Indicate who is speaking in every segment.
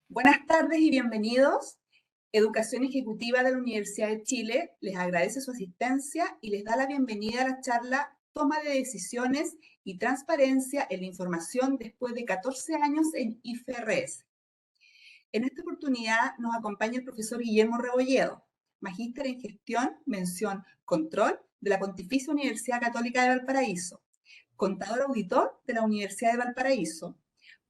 Speaker 1: Buenas tardes y bienvenidos. Educación Ejecutiva de la Universidad de Chile les agradece su asistencia y les da la bienvenida a la charla Toma de Decisiones y Transparencia en la Información después de 14 años en IFRS. En esta oportunidad nos acompaña el profesor Guillermo Rebolledo, magíster en Gestión, mención Control de la Pontificia Universidad Católica de Valparaíso, contador auditor de la Universidad de Valparaíso,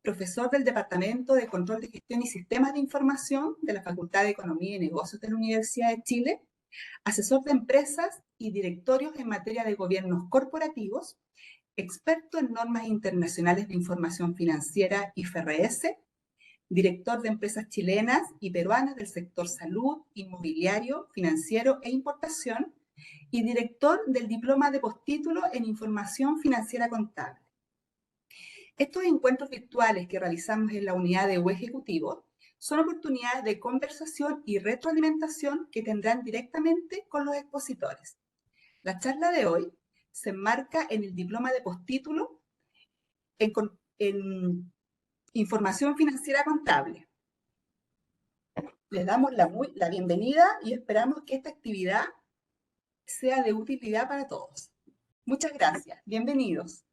Speaker 1: profesor del Departamento de Control de Gestión y Sistemas de Información de la Facultad de Economía y Negocios de la Universidad de Chile, asesor de empresas y directorios en materia de gobiernos corporativos, experto en normas internacionales de información financiera IFRS, director de empresas chilenas y peruanas del sector salud, inmobiliario, financiero e importación, y director del diploma de postítulo en información financiera contable. Estos encuentros virtuales que realizamos en la unidad de U Ejecutivo son oportunidades de conversación y retroalimentación que tendrán directamente con los expositores. La charla de hoy se enmarca en el diploma de postítulo en información financiera contable. Les damos la bienvenida y esperamos que esta actividad sea de utilidad para todos. Muchas gracias. Bienvenidos.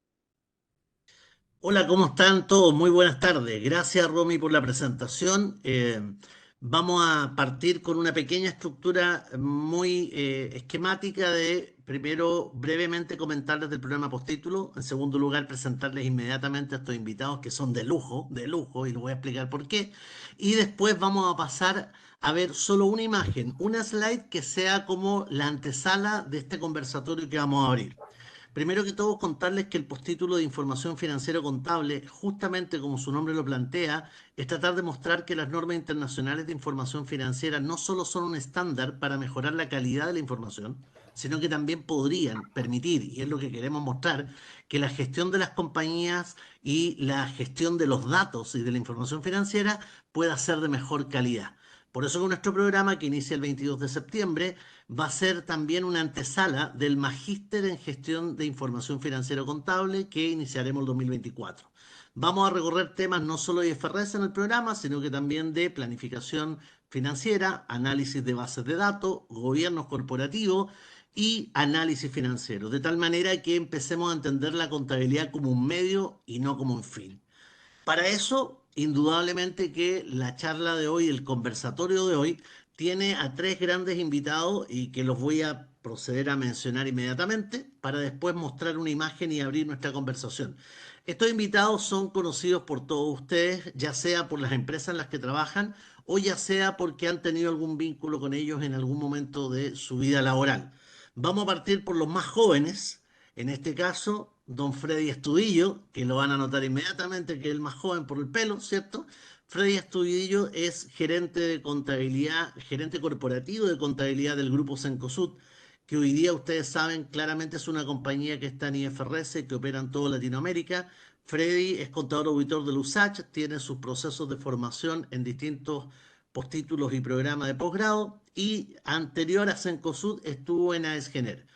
Speaker 2: Hola, ¿cómo están todos? Muy buenas tardes. Gracias, Romy, por la presentación. Vamos a partir con una pequeña estructura muy esquemática de, primero, brevemente comentarles del programa postítulo. En segundo lugar, presentarles inmediatamente a estos invitados que son de lujo, y les voy a explicar por qué. Y después vamos a pasar a ver solo una imagen, una slide que sea como la antesala de este conversatorio que vamos a abrir. Primero que todo, contarles que el postítulo de Información Financiera Contable, justamente como su nombre lo plantea, es tratar de mostrar que las normas internacionales de información financiera no solo son un estándar para mejorar la calidad de la información, sino que también podrían permitir, y es lo que queremos mostrar, que la gestión de las compañías y la gestión de los datos y de la información financiera pueda ser de mejor calidad. Por eso, con nuestro programa, que inicia el 22 de septiembre, va a ser también una antesala del Magíster en Gestión de Información Financiera Contable que iniciaremos el 2024. Vamos a recorrer temas no solo de IFRS en el programa, sino que también de planificación financiera, análisis de bases de datos, gobiernos corporativos y análisis financiero, de tal manera que empecemos a entender la contabilidad como un medio y no como un fin. Para eso, indudablemente que la charla de hoy, el conversatorio de hoy, tiene a tres grandes invitados y que los voy a proceder a mencionar inmediatamente para después mostrar una imagen y abrir nuestra conversación. Estos invitados son conocidos por todos ustedes, ya sea por las empresas en las que trabajan o ya sea porque han tenido algún vínculo con ellos en algún momento de su vida laboral. Vamos a partir por los más jóvenes. En este caso, don Freddy Estudillo, que lo van a notar inmediatamente, que es el más joven por el pelo, ¿cierto? Freddy Estudillo es gerente de contabilidad, gerente corporativo de contabilidad del grupo Cencosud, que hoy día ustedes saben claramente es una compañía que está en IFRS, que opera en toda Latinoamérica. Freddy es contador auditor del USACH, tiene sus procesos de formación en distintos postítulos y programas de posgrado, y anterior a Cencosud estuvo en AESGener.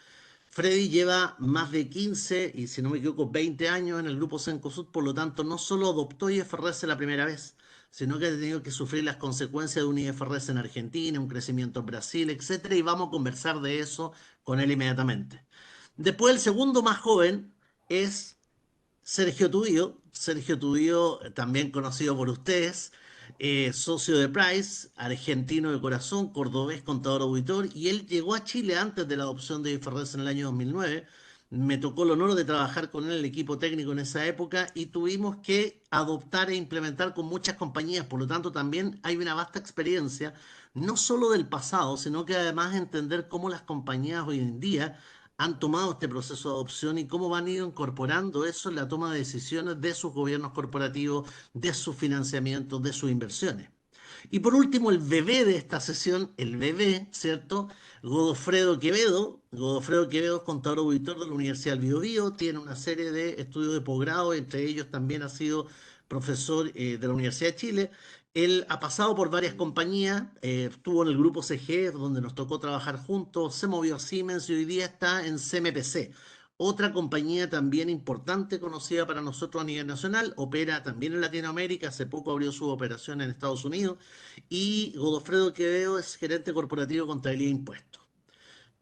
Speaker 2: Freddy lleva más de 15 y si no me equivoco 20 años en el grupo Cencosud, por lo tanto no solo adoptó IFRS la primera vez, sino que ha tenido que sufrir las consecuencias de un IFRS en Argentina, un crecimiento en Brasil, etcétera, y vamos a conversar de eso con él inmediatamente. Después el segundo más joven es Sergio Tudío, también conocido por ustedes, socio de Price, argentino de corazón, cordobés, contador auditor, y él llegó a Chile antes de la adopción de IFRS en el año 2009. Me tocó el honor de trabajar con él en el equipo técnico en esa época y tuvimos que adoptar e implementar con muchas compañías, por lo tanto también hay una vasta experiencia, no solo del pasado, sino que además entender cómo las compañías hoy en día han tomado este proceso de adopción y cómo van ido incorporando eso en la toma de decisiones de sus gobiernos corporativos, de sus financiamientos, de sus inversiones. Y por último, el bebé de esta sesión, el bebé, ¿cierto? Godofredo Quevedo. Godofredo Quevedo es contador auditor de la Universidad del Biobío, tiene una serie de estudios de posgrado, entre ellos también ha sido profesor de la Universidad de Chile. Él ha pasado por varias compañías, estuvo en el grupo CG, donde nos tocó trabajar juntos, se movió a Siemens y hoy día está en CMPC, Otra compañía también importante, conocida para nosotros a nivel nacional, opera también en Latinoamérica, hace poco abrió su operación en Estados Unidos, y Godofredo Quevedo es gerente corporativo de contabilidad e impuestos.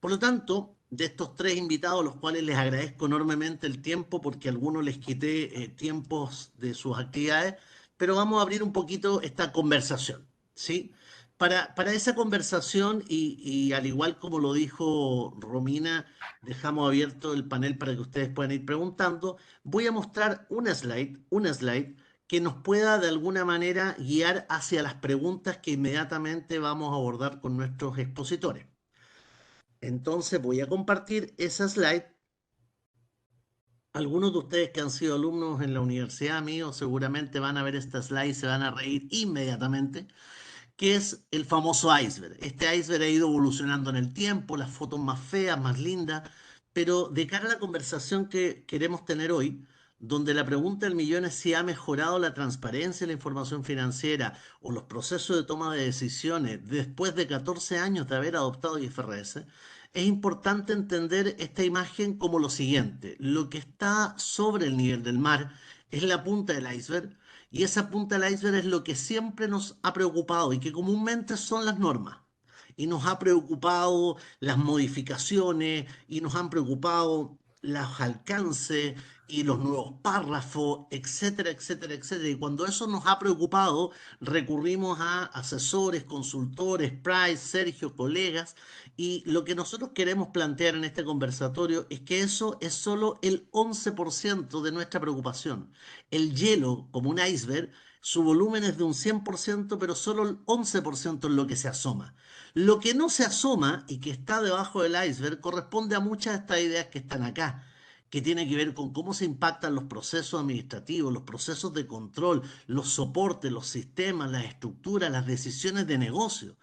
Speaker 2: Por lo tanto, de estos tres invitados, los cuales les agradezco enormemente el tiempo, porque a algunos les quité tiempos de sus actividades, pero vamos a abrir un poquito esta conversación, ¿sí? Para esa conversación, y al igual como lo dijo Romina, dejamos abierto el panel para que ustedes puedan ir preguntando. Voy a mostrar una slide que nos pueda de alguna manera guiar hacia las preguntas que inmediatamente vamos a abordar con nuestros expositores. Entonces voy a compartir esa slide. Algunos de ustedes que han sido alumnos en la universidad, amigos, seguramente van a ver esta slide y se van a reír inmediatamente, que es el famoso iceberg. Este iceberg ha ido evolucionando en el tiempo, las fotos más feas, más lindas, pero de cara a la conversación que queremos tener hoy, donde la pregunta del millón es si ha mejorado la transparencia de la información financiera o los procesos de toma de decisiones después de 14 años de haber adoptado IFRS, es importante entender esta imagen como lo siguiente. Lo que está sobre el nivel del mar es la punta del iceberg, y esa punta del iceberg es lo que siempre nos ha preocupado y que comúnmente son las normas. Y nos ha preocupado las modificaciones y nos han preocupado los alcances y los nuevos párrafos, etcétera, etcétera, etcétera. Y cuando eso nos ha preocupado, recurrimos a asesores, consultores, Price, Sergio, colegas. Y lo que nosotros queremos plantear en este conversatorio es que eso es solo el 11% de nuestra preocupación. El hielo, como un iceberg, su volumen es de un 100%, pero solo el 11% es lo que se asoma. Lo que no se asoma y que está debajo del iceberg corresponde a muchas de estas ideas que están acá, que tiene que ver con cómo se impactan los procesos administrativos, los procesos de control, los soportes, los sistemas, las estructuras, las decisiones de negocio.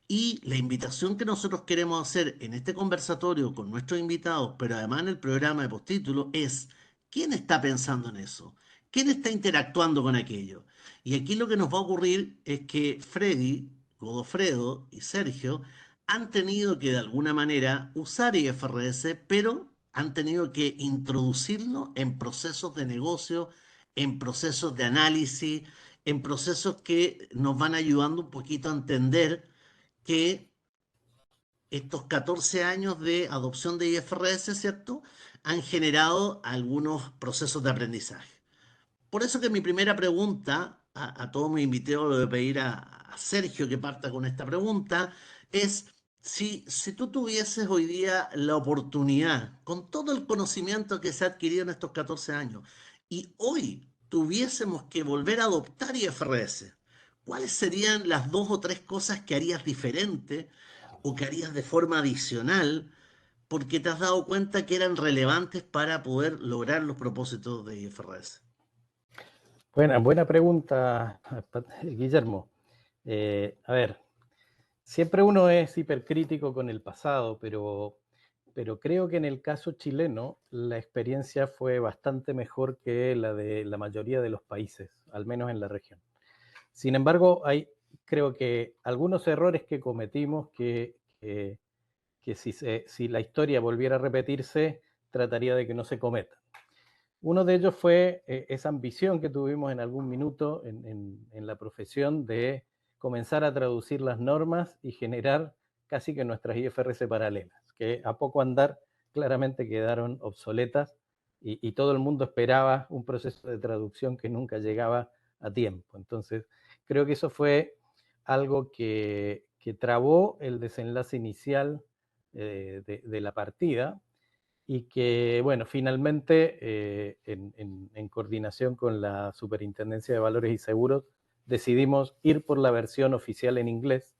Speaker 2: Y la invitación que nosotros queremos hacer en este conversatorio con nuestros invitados, pero además en el programa de postítulo, es: ¿quién está pensando en eso? ¿Quién está interactuando con aquello? Y aquí lo que nos va a ocurrir es que Freddy, Godofredo y Sergio han tenido que de alguna manera usar IFRS, pero han tenido que introducirlo en procesos de negocio, en procesos de análisis, en procesos que nos van ayudando un poquito a entender que estos 14 años de adopción de IFRS, ¿cierto?, han generado algunos procesos de aprendizaje. Por eso que mi primera pregunta, a todos mis invitados le voy a pedir a Sergio que parta con esta pregunta, es si tú tuvieses hoy día la oportunidad, con todo el conocimiento que se ha adquirido en estos 14 años, y hoy tuviésemos que volver a adoptar IFRS, ¿cuáles serían las dos o tres cosas que harías diferente o que harías de forma adicional porque te has dado cuenta que eran relevantes para poder lograr los propósitos de IFRS?
Speaker 3: Buena pregunta, Guillermo. A ver, siempre uno es hipercrítico con el pasado, pero creo que en el caso chileno la experiencia fue bastante mejor que la de la mayoría de los países, al menos en la región. Sin embargo, hay, creo que algunos errores que cometimos que si la historia volviera a repetirse, trataría de que no se cometan. Uno de ellos fue esa ambición que tuvimos en algún minuto en la profesión de comenzar a traducir las normas y generar casi que nuestras IFRS paralelas, que a poco andar claramente quedaron obsoletas y todo el mundo esperaba un proceso de traducción que nunca llegaba a tiempo. Entonces, creo que eso fue algo que trabó el desenlace inicial de la partida, y que, bueno, finalmente, en coordinación con la Superintendencia de Valores y Seguros, decidimos ir por la versión oficial en inglés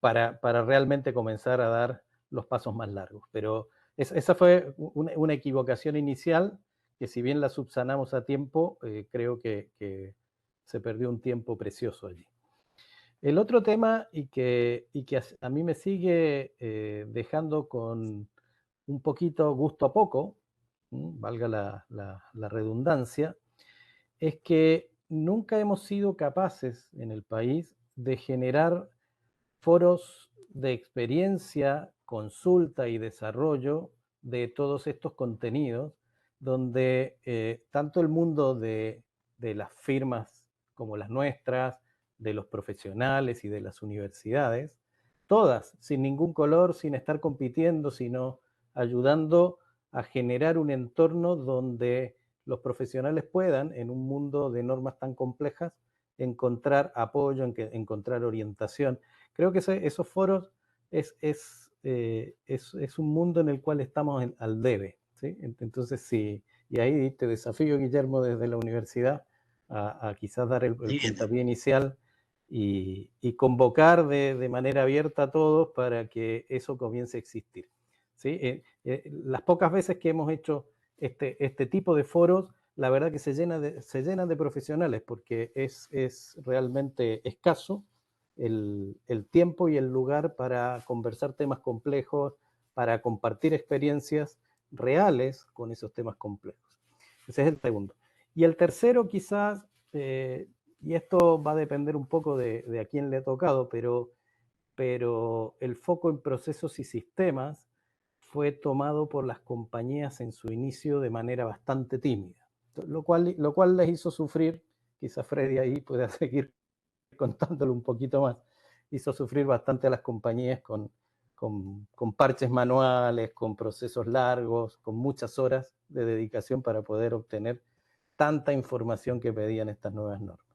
Speaker 3: para realmente comenzar a dar los pasos más largos. Pero esa fue una equivocación inicial que, si bien la subsanamos a tiempo, creo que se perdió un tiempo precioso allí. El otro tema, y que a mí me sigue dejando con un poquito gusto a poco, valga la redundancia, es que nunca hemos sido capaces en el país de generar foros de experiencia, consulta y desarrollo de todos estos contenidos, donde tanto el mundo de las firmas como las nuestras, de los profesionales y de las universidades, todas, sin ningún color, sin estar compitiendo, sino ayudando a generar un entorno donde los profesionales puedan, en un mundo de normas tan complejas, encontrar apoyo, encontrar orientación. Creo que esos foros es un mundo en el cual estamos al debe, ¿sí? Entonces, sí, y ahí te desafío, Guillermo, desde la universidad a quizás dar el puntapié inicial y convocar de manera abierta a todos para que eso comience a existir, ¿sí? Las pocas veces que hemos hecho este tipo de foros, la verdad que se llenan de profesionales, porque es realmente escaso el tiempo y el lugar para conversar temas complejos, para compartir experiencias reales con esos temas complejos. Ese es el segundo. Y el tercero quizás, y esto va a depender un poco de a quién le ha tocado, pero el foco en procesos y sistemas fue tomado por las compañías en su inicio de manera bastante tímida, lo cual les hizo sufrir, quizás Freddy ahí pueda seguir contándolo un poquito más, hizo sufrir bastante a las compañías con parches manuales, con procesos largos, con muchas horas de dedicación para poder obtener tanta información que pedían estas nuevas normas.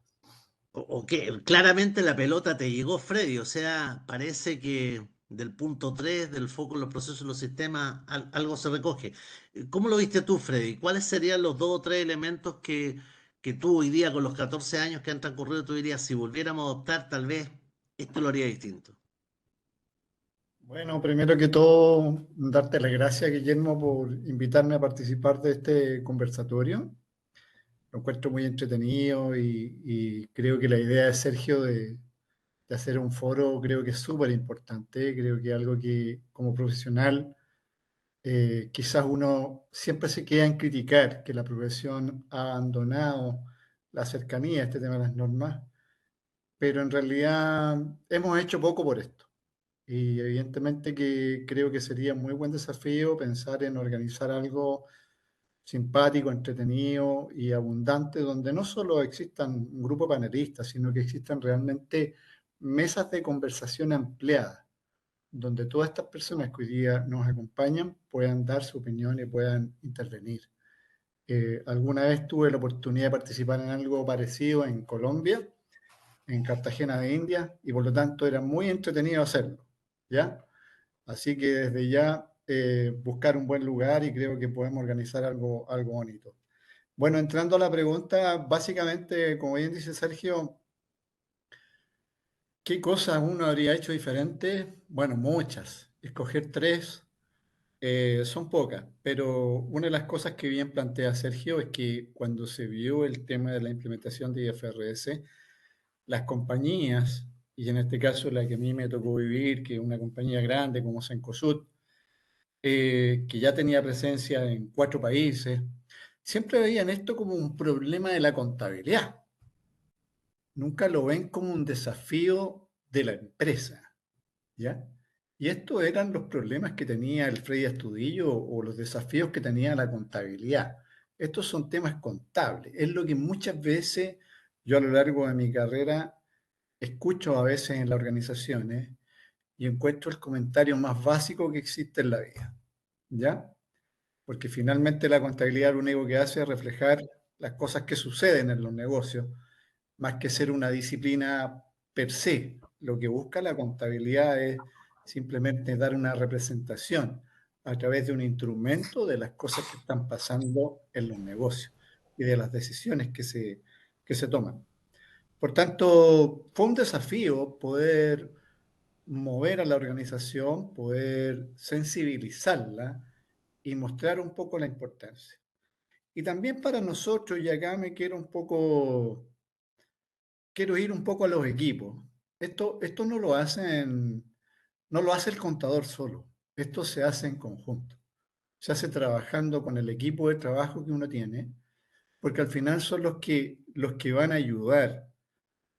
Speaker 2: O que claramente la pelota te llegó, Freddy, o sea, parece que del punto 3 del foco en los procesos y los sistemas, algo se recoge. ¿Cómo lo viste tú, Freddy? ¿Cuáles serían los dos o tres elementos que tú hoy día, con los 14 años que han transcurrido, tú dirías, si volviéramos a adoptar, tal vez esto lo haría distinto?
Speaker 4: Bueno, primero que todo, darte las gracias, Guillermo, por invitarme a participar de este conversatorio. Lo encuentro muy entretenido y creo que la idea de Sergio de hacer un foro creo que es súper importante. Creo que algo que como profesional quizás uno siempre se queda en criticar que la profesión ha abandonado la cercanía a este tema de las normas, pero en realidad hemos hecho poco por esto. Y evidentemente que creo que sería muy buen desafío pensar en organizar algo simpático, entretenido y abundante, donde no solo existan un grupo de panelistas, sino que existan realmente mesas de conversación ampliadas, donde todas estas personas que hoy día nos acompañan puedan dar su opinión y puedan intervenir. Alguna vez tuve la oportunidad de participar en algo parecido en Colombia, en Cartagena de India, y por lo tanto era muy entretenido hacerlo, ¿ya? Así que desde ya buscar un buen lugar y creo que podemos organizar algo bonito. Bueno, entrando a la pregunta, básicamente, como bien dice Sergio, ¿qué cosas uno habría hecho diferente? Bueno, muchas. Escoger tres son pocas, pero una de las cosas que bien plantea Sergio es que cuando se vio el tema de la implementación de IFRS, las compañías, y en este caso la que a mí me tocó vivir, que es una compañía grande como Cencosud, que ya tenía presencia en 4 países, siempre veían esto como un problema de la contabilidad. Nunca lo ven como un desafío de la empresa, ¿ya? Y estos eran los problemas que tenía el Freddy Astudillo o los desafíos que tenía la contabilidad. Estos son temas contables. Es lo que muchas veces yo a lo largo de mi carrera escucho a veces en las organizaciones y encuentro el comentario más básico que existe en la vida, ¿ya? Porque finalmente la contabilidad lo único que hace es reflejar las cosas que suceden en los negocios, más que ser una disciplina per se. Lo que busca la contabilidad es simplemente dar una representación a través de un instrumento de las cosas que están pasando en los negocios y de las decisiones que se toman. Por tanto, fue un desafío poder mover a la organización, poder sensibilizarla y mostrar un poco la importancia. Y también para nosotros, y acá me quiero ir un poco a los equipos. Esto no lo hace el contador solo, esto se hace en conjunto. Se hace trabajando con el equipo de trabajo que uno tiene, porque al final son los que van a ayudar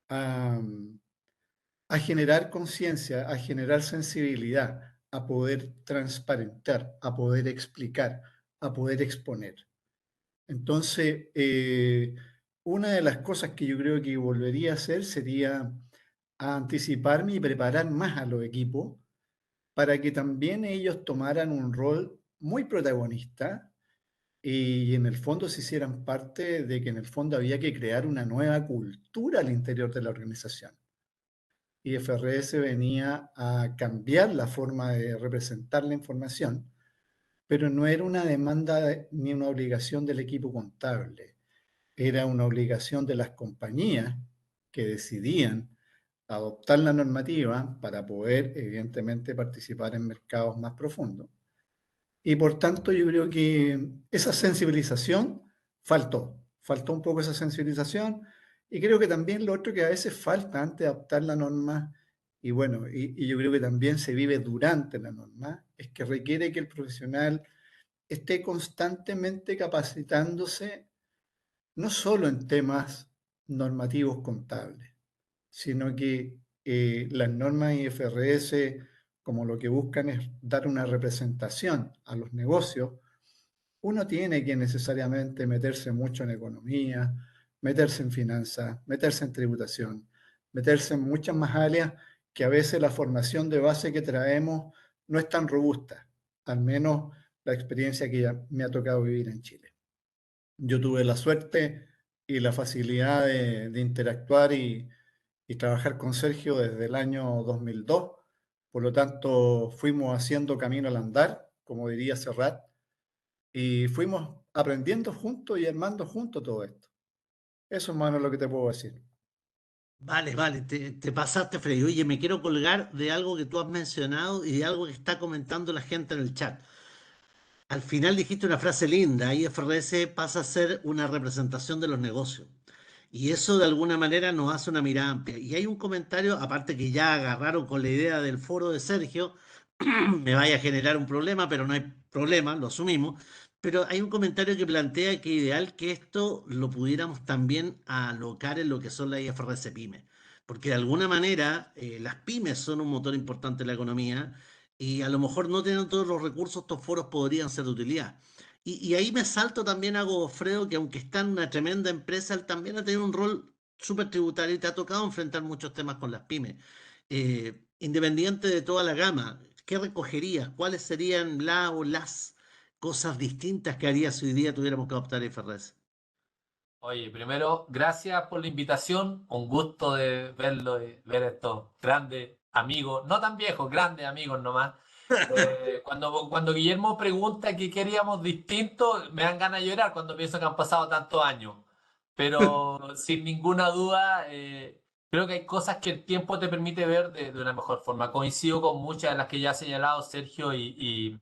Speaker 4: a generar conciencia, a generar sensibilidad, a poder transparentar, a poder explicar, a poder exponer. Entonces, una de las cosas que yo creo que volvería a hacer sería a anticiparme y preparar más a los equipos para que también ellos tomaran un rol muy protagonista y en el fondo se hicieran parte de que en el fondo había que crear una nueva cultura al interior de la organización. Y FRS venía a cambiar la forma de representar la información, pero no era una demanda ni una obligación del equipo contable, era una obligación de las compañías que decidían adoptar la normativa para poder, evidentemente, participar en mercados más profundos. Y por tanto, yo creo que esa sensibilización faltó un poco esa sensibilización, y creo que también lo otro que a veces falta antes de adoptar la norma, y bueno, y yo creo que también se vive durante la norma, es que requiere que el profesional esté constantemente capacitándose, no solo en temas normativos contables, sino que las normas IFRS, como lo que buscan es dar una representación a los negocios, uno tiene que necesariamente meterse mucho en economía, meterse en finanzas, meterse en tributación, meterse en muchas más áreas que a veces la formación de base que traemos no es tan robusta, al menos la experiencia que ya me ha tocado vivir en Chile. Yo tuve la suerte y la facilidad de interactuar y trabajar con Sergio desde el año 2002. Por lo tanto, fuimos haciendo camino al andar, como diría Serrat, y fuimos aprendiendo juntos y armando juntos todo esto. Eso es más o menos lo que te puedo decir.
Speaker 2: Vale, vale, te pasaste, Freddy. Oye, me quiero colgar de algo que tú has mencionado y de algo que está comentando la gente en el chat. Al final dijiste una frase linda, IFRS pasa a ser una representación de los negocios. Y eso de alguna manera nos hace una mirada amplia. Y hay un comentario, aparte que ya agarraron con la idea del foro de Sergio, me vaya a generar un problema, pero no hay problema, lo asumimos. Pero hay un comentario que plantea que ideal que esto lo pudiéramos también alocar en lo que son las IFRS pymes. Porque de alguna manera las pymes son un motor importante de la economía y a lo mejor no tienen todos los recursos, estos foros podrían ser de utilidad. Y ahí me salto también a Godofredo, que aunque está en una tremenda empresa, él también ha tenido un rol súper tributario y te ha tocado enfrentar muchos temas con las pymes. Independiente de toda la gama, ¿qué recogerías? ¿Cuáles serían las cosas distintas que harías si hoy día tuviéramos que adoptar IFRS?
Speaker 5: Oye, primero, gracias por la invitación. Un gusto de verlo, de ver estos grandes amigos, no tan viejos, grandes amigos nomás. Cuando Guillermo pregunta qué queríamos distinto, me dan ganas de llorar cuando pienso que han pasado tantos años. Pero sin ninguna duda, creo que hay cosas que el tiempo te permite ver de una mejor forma. Coincido con muchas de las que ya ha señalado Sergio y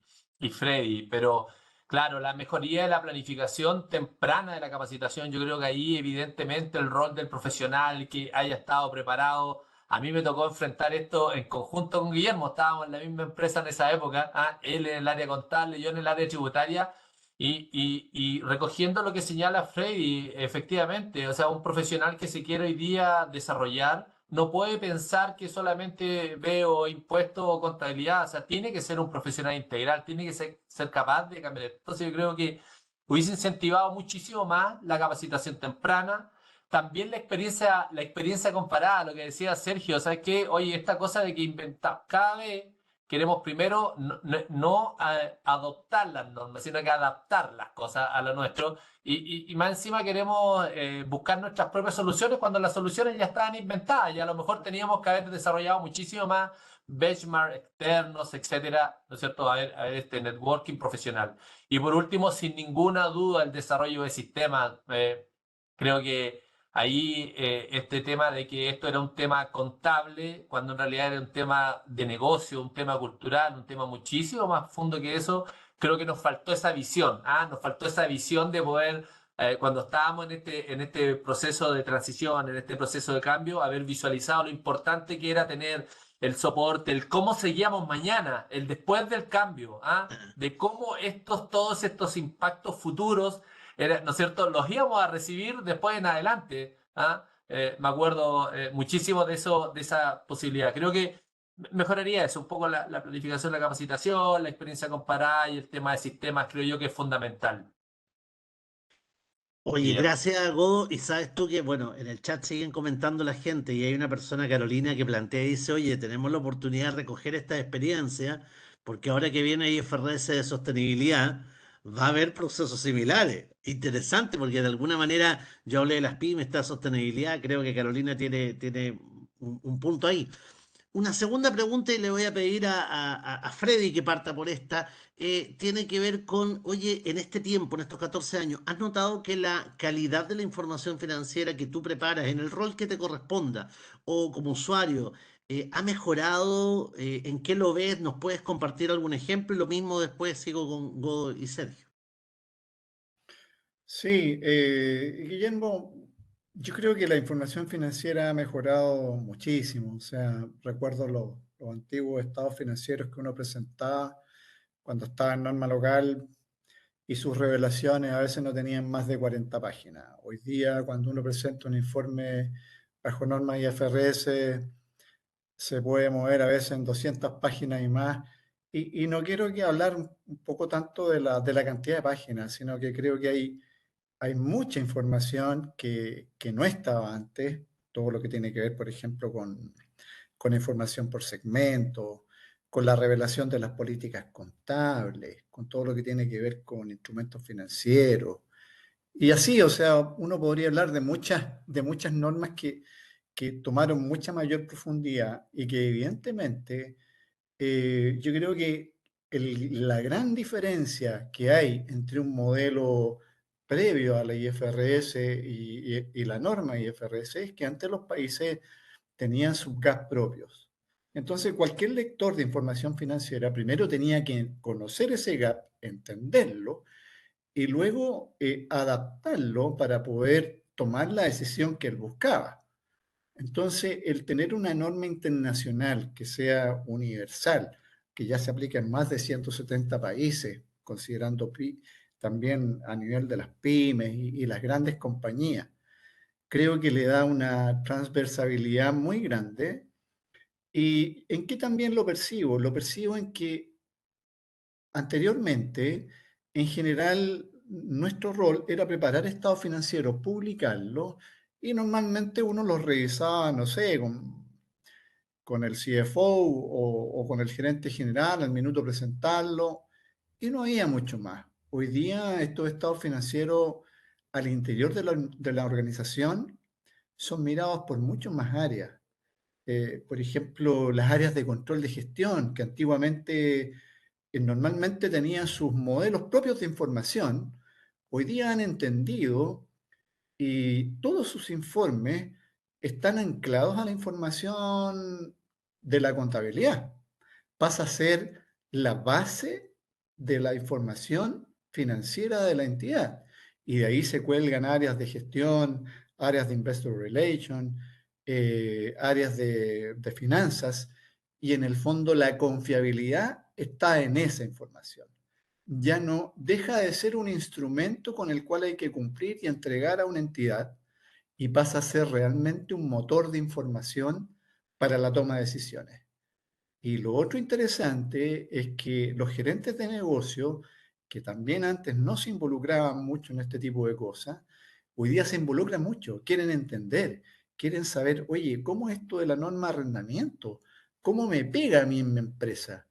Speaker 5: Freddy, pero claro, la mejoría de la planificación temprana de la capacitación, yo creo que ahí evidentemente el rol del profesional que haya estado preparado. A mí me tocó enfrentar esto en conjunto con Guillermo, estábamos en la misma empresa en esa época, él en el área contable, yo en el área tributaria, y recogiendo lo que señala Freddy, efectivamente, o sea, un profesional que se quiere hoy día desarrollar no puede pensar que solamente veo impuestos o contabilidad, o sea, tiene que ser un profesional integral, tiene que ser capaz de cambiar. Entonces yo creo que hubiese incentivado muchísimo más la capacitación temprana, también la experiencia comparada, lo que decía Sergio, ¿sabes qué? Oye, esta cosa de que inventamos cada vez queremos primero adoptar las normas, sino que adaptar las cosas a lo nuestro. Y más encima queremos buscar nuestras propias soluciones cuando las soluciones ya estaban inventadas y a lo mejor teníamos que haber desarrollado muchísimo más benchmark externos, etcétera, ¿no es cierto? A ver este networking profesional. Y por último, sin ninguna duda, el desarrollo de sistemas. Creo que ahí este tema de que esto era un tema contable, cuando en realidad era un tema de negocio, un tema cultural, un tema muchísimo más profundo que eso, creo que nos faltó esa visión, nos faltó esa visión de poder, cuando estábamos en este proceso de transición, en este proceso de cambio, haber visualizado lo importante que era tener el soporte, el cómo seguíamos mañana, el después del cambio, de cómo todos estos impactos futuros ¿no es cierto? Los íbamos a recibir después en adelante. Me acuerdo muchísimo de esa posibilidad. Creo que mejoraría eso, un poco la planificación, la capacitación, la experiencia comparada y el tema de sistemas, creo yo que es fundamental.
Speaker 2: Oye,
Speaker 5: Y
Speaker 2: gracias, Godo. Y sabes tú que, bueno, en el chat siguen comentando la gente y hay una persona, Carolina, que plantea y dice, oye, tenemos la oportunidad de recoger esta experiencia porque ahora que viene IFRS de sostenibilidad, va a haber procesos similares. Interesante, porque de alguna manera yo hablé de las pymes, esta sostenibilidad, creo que Carolina tiene un punto ahí. Una segunda pregunta y le voy a pedir a Freddy que parta por esta, tiene que ver con, oye, en este tiempo, en estos 14 años, ¿has notado que la calidad de la información financiera que tú preparas en el rol que te corresponda o como usuario, ha mejorado? ¿En qué lo ves? ¿Nos puedes compartir algún ejemplo? Y lo mismo después sigo con Godo y Sergio.
Speaker 4: Sí, Guillermo, yo creo que la información financiera ha mejorado muchísimo. O sea, recuerdo los antiguos estados financieros que uno presentaba cuando estaba en norma local y sus revelaciones a veces no tenían más de 40 páginas. Hoy día, cuando uno presenta un informe bajo norma IFRS, se puede mover a veces en 200 páginas y más. Y no quiero que hablar un poco tanto de la cantidad de páginas, sino que creo que hay mucha información que no estaba antes, todo lo que tiene que ver, por ejemplo, con información por segmento, con la revelación de las políticas contables, con todo lo que tiene que ver con instrumentos financieros. Y así, o sea, uno podría hablar de muchas normas que tomaron mucha mayor profundidad y que evidentemente yo creo que la gran diferencia que hay entre un modelo previo a la IFRS y la norma IFRS es que antes los países tenían sus GAP propios. Entonces, cualquier lector de información financiera primero tenía que conocer ese GAP, entenderlo y luego adaptarlo para poder tomar la decisión que él buscaba. Entonces, el tener una norma internacional que sea universal, que ya se aplica en más de 170 países, considerando también a nivel de las pymes y las grandes compañías, creo que le da una transversabilidad muy grande. ¿Y en qué también lo percibo? Lo percibo en que anteriormente, en general, nuestro rol era preparar estados financieros, publicarlos, y normalmente uno los revisaba, no sé, con el CFO o con el gerente general al minuto presentarlo, y no había mucho más. Hoy día estos estados financieros al interior de la organización son mirados por muchas más áreas. Por ejemplo, las áreas de control de gestión, que antiguamente normalmente tenían sus modelos propios de información, hoy día han entendido y todos sus informes están anclados a la información de la contabilidad. Pasa a ser la base de la información financiera de la entidad. Y de ahí se cuelgan áreas de gestión, áreas de investor relations, áreas de finanzas, y en el fondo la confiabilidad está en esa información. Ya no deja de ser un instrumento con el cual hay que cumplir y entregar a una entidad y pasa a ser realmente un motor de información para la toma de decisiones. Y lo otro interesante es que los gerentes de negocio, que también antes no se involucraban mucho en este tipo de cosas, hoy día se involucran mucho, quieren entender, quieren saber, oye, ¿cómo es esto de la norma de arrendamiento? ¿Cómo me pega a mí en mi empresa?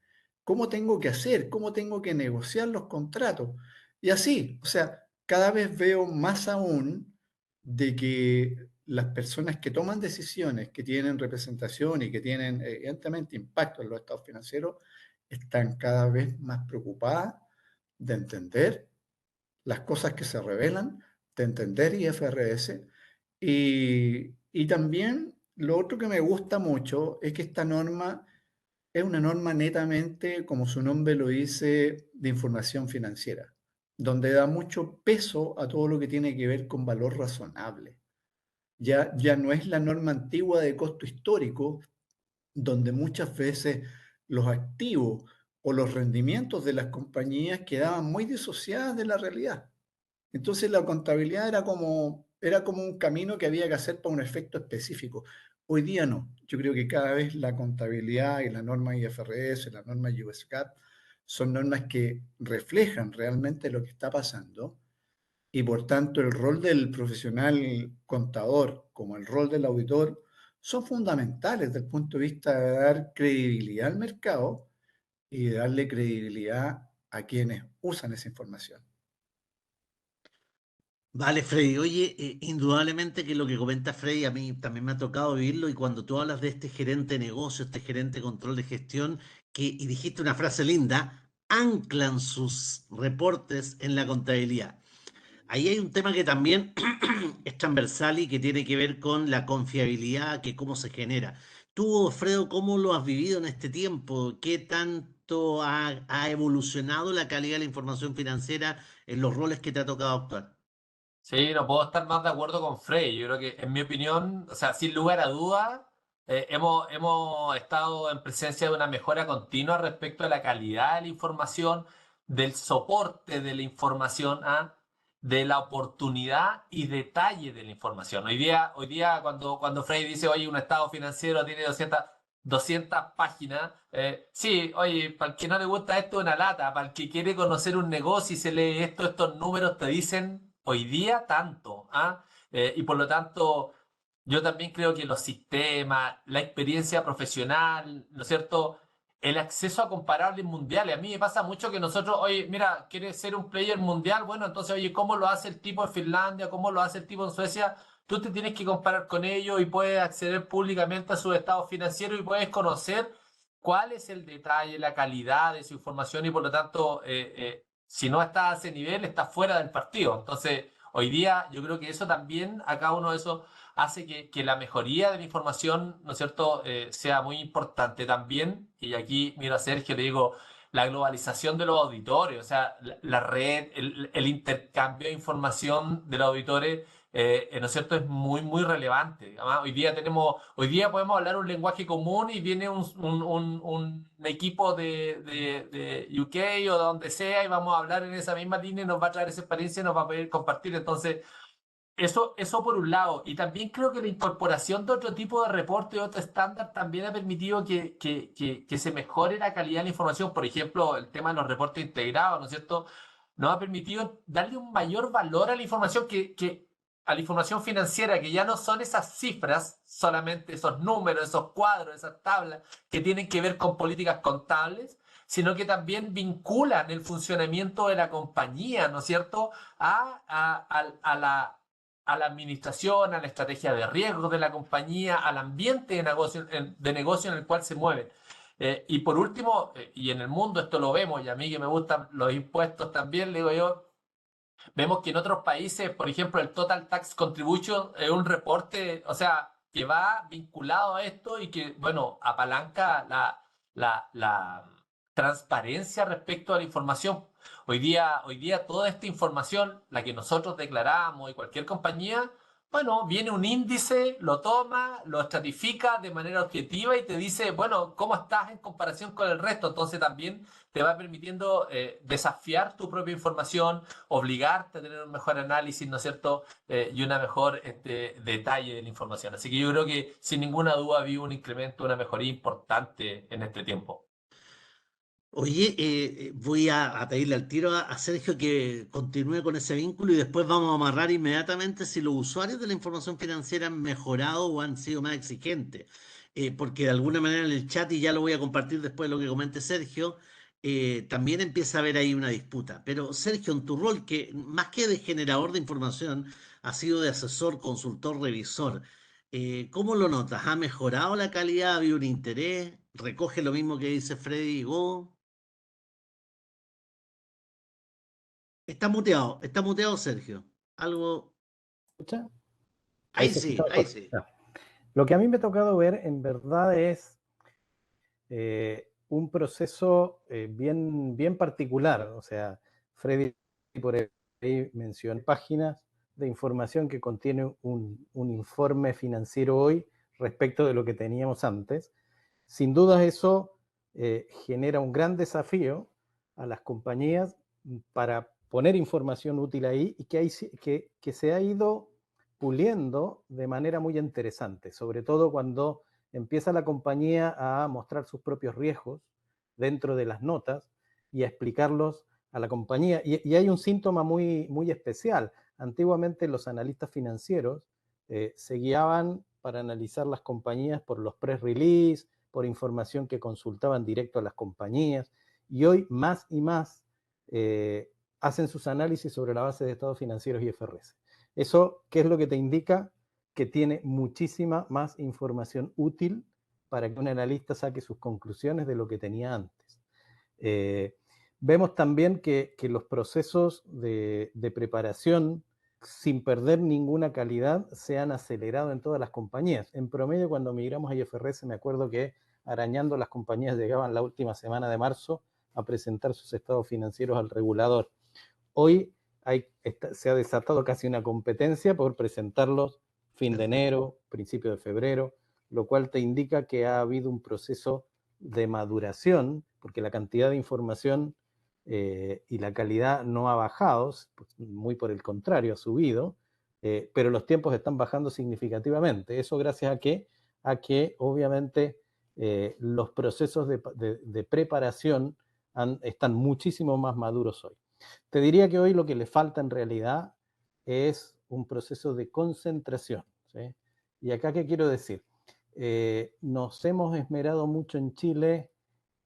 Speaker 4: ¿Cómo tengo que hacer? ¿Cómo tengo que negociar los contratos? Y así, o sea, cada vez veo más aún de que las personas que toman decisiones, que tienen representación y que tienen evidentemente impacto en los estados financieros, están cada vez más preocupadas de entender las cosas que se revelan, de entender IFRS. Y también lo otro que me gusta mucho es que esta norma es una norma netamente, como su nombre lo dice, de información financiera, donde da mucho peso a todo lo que tiene que ver con valor razonable. Ya no es la norma antigua de costo histórico, donde muchas veces los activos o los rendimientos de las compañías quedaban muy disociadas de la realidad. Entonces la contabilidad era como un camino que había que hacer para un efecto específico. Hoy día no. Yo creo que cada vez la contabilidad y la norma IFRS, la norma US GAAP, son normas que reflejan realmente lo que está pasando y por tanto el rol del profesional contador como el rol del auditor son fundamentales desde el punto de vista de dar credibilidad al mercado y de darle credibilidad a quienes usan esa información.
Speaker 2: Vale, Freddy. Oye, indudablemente que lo que comenta Freddy a mí también me ha tocado vivirlo y cuando tú hablas de este gerente de negocio, este gerente de control de gestión, y dijiste una frase linda, anclan sus reportes en la contabilidad. Ahí hay un tema que también es transversal y que tiene que ver con la confiabilidad, que cómo se genera. Tú, Alfredo, ¿cómo lo has vivido en este tiempo? ¿Qué tanto ha evolucionado la calidad de la información financiera en los roles que te ha tocado actuar?
Speaker 5: Sí, no puedo estar más de acuerdo con Frey. Yo creo que, en mi opinión, o sea, sin lugar a dudas, hemos estado en presencia de una mejora continua respecto a la calidad de la información, del soporte de la información, de la oportunidad y detalle de la información. Hoy día cuando Frey dice, oye, un estado financiero tiene 200 páginas, sí, oye, para el que no le gusta esto, una lata, para el que quiere conocer un negocio y se lee estos números te dicen hoy día tanto, y por lo tanto, yo también creo que los sistemas, la experiencia profesional, ¿no es cierto? El acceso a comparables mundiales. A mí me pasa mucho que nosotros, oye, mira, ¿quieres ser un player mundial? Bueno, entonces, oye, ¿cómo lo hace el tipo en Finlandia? ¿Cómo lo hace el tipo en Suecia? Tú te tienes que comparar con ellos y puedes acceder públicamente a sus estados financieros y puedes conocer cuál es el detalle, la calidad de su información y por lo tanto, si no está a ese nivel, está fuera del partido. Entonces, hoy día yo creo que eso también, a cada uno de esos, hace que la mejoría de la información, ¿no es cierto?, sea muy importante también. Y aquí miro a Sergio, le digo, la globalización de los auditores, o sea, la red, el intercambio de información de los auditores, ¿no es cierto?, es muy, muy relevante. Además, hoy día podemos hablar un lenguaje común y viene un equipo de UK o de donde sea y vamos a hablar en esa misma línea y nos va a traer esa experiencia y nos va a poder compartir. Entonces, eso por un lado. Y también creo que la incorporación de otro tipo de reporte, otro estándar, también ha permitido que se mejore la calidad de la información. Por ejemplo, el tema de los reportes integrados, ¿no es cierto? Nos ha permitido darle un mayor valor a la información a la información financiera, que ya no son esas cifras, solamente esos números, esos cuadros, esas tablas que tienen que ver con políticas contables, sino que también vinculan el funcionamiento de la compañía, ¿no es cierto?, a la administración, a la estrategia de riesgos de la compañía, al ambiente de negocio en el cual se mueve. Y por último, y en el mundo esto lo vemos, y a mí que me gustan los impuestos también, le digo yo, vemos que en otros países, por ejemplo, el Total Tax Contribution es un reporte, o sea, que va vinculado a esto y que, bueno, apalanca la transparencia respecto a la información. Hoy día toda esta información, la que nosotros declaramos y cualquier compañía, bueno, viene un índice, lo toma, lo estratifica de manera objetiva y te dice, bueno, ¿cómo estás en comparación con el resto? Entonces también te va permitiendo desafiar tu propia información, obligarte a tener un mejor análisis, ¿no es cierto? Y una mejor detalle de la información. Así que yo creo que sin ninguna duda ha habido un incremento, una mejoría importante en este tiempo.
Speaker 2: Oye, voy a pedirle al tiro a Sergio que continúe con ese vínculo y después vamos a amarrar inmediatamente si los usuarios de la información financiera han mejorado o han sido más exigentes. Porque de alguna manera en el chat, y ya lo voy a compartir después de lo que comente Sergio, también empieza a haber ahí una disputa. Pero Sergio, en tu rol, que más que de generador de información, ha sido de asesor, consultor, revisor. ¿Cómo lo notas? ¿Ha mejorado la calidad? ¿Ha habido un interés? ¿Recoge lo mismo que dice Freddy y Go? Está muteado Sergio. Algo.
Speaker 3: ¿Escucha? Ahí
Speaker 2: Ahí
Speaker 3: se escucha
Speaker 2: sí, ahí
Speaker 3: mejor.
Speaker 2: sí.
Speaker 3: Ya. Lo que a mí me ha tocado ver en verdad es un proceso bien particular. O sea, Freddy por ahí mencionó páginas de información que contiene un informe financiero hoy respecto de lo que teníamos antes. Sin duda eso genera un gran desafío a las compañías para poner información útil ahí y que se ha ido puliendo de manera muy interesante, sobre todo cuando empieza la compañía a mostrar sus propios riesgos dentro de las notas y a explicarlos a la compañía. Y hay un síntoma muy, muy especial. Antiguamente los analistas financieros se guiaban para analizar las compañías por los press release, por información que consultaban directo a las compañías, y hoy más y más hacen sus análisis sobre la base de estados financieros y IFRS. ¿Eso qué es lo que te indica? Que tiene muchísima más información útil para que un analista saque sus conclusiones de lo que tenía antes. Vemos también que los procesos de preparación, sin perder ninguna calidad, se han acelerado en todas las compañías. En promedio, cuando migramos a IFRS, me acuerdo que arañando las compañías llegaban la última semana de marzo a presentar sus estados financieros al regulador. Hoy se ha desatado casi una competencia por presentarlos fin de enero, principio de febrero, lo cual te indica que ha habido un proceso de maduración, porque la cantidad de información y la calidad no ha bajado, muy por el contrario, ha subido, pero los tiempos están bajando significativamente. Eso gracias a que obviamente los procesos de preparación están muchísimo más maduros hoy. Te diría que hoy lo que le falta en realidad es un proceso de concentración, ¿sí? Y acá, ¿qué quiero decir? Nos hemos esmerado mucho en Chile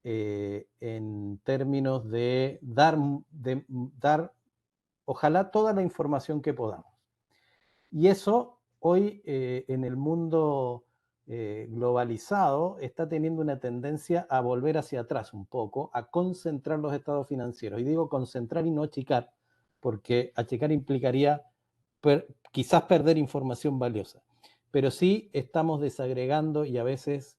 Speaker 3: en términos de dar, ojalá, toda la información que podamos. Y eso hoy en el mundo globalizado está teniendo una tendencia a volver hacia atrás un poco, a concentrar los estados financieros. Y digo concentrar y no achicar, porque achicar implicaría quizás perder información valiosa. Pero sí estamos desagregando y a veces,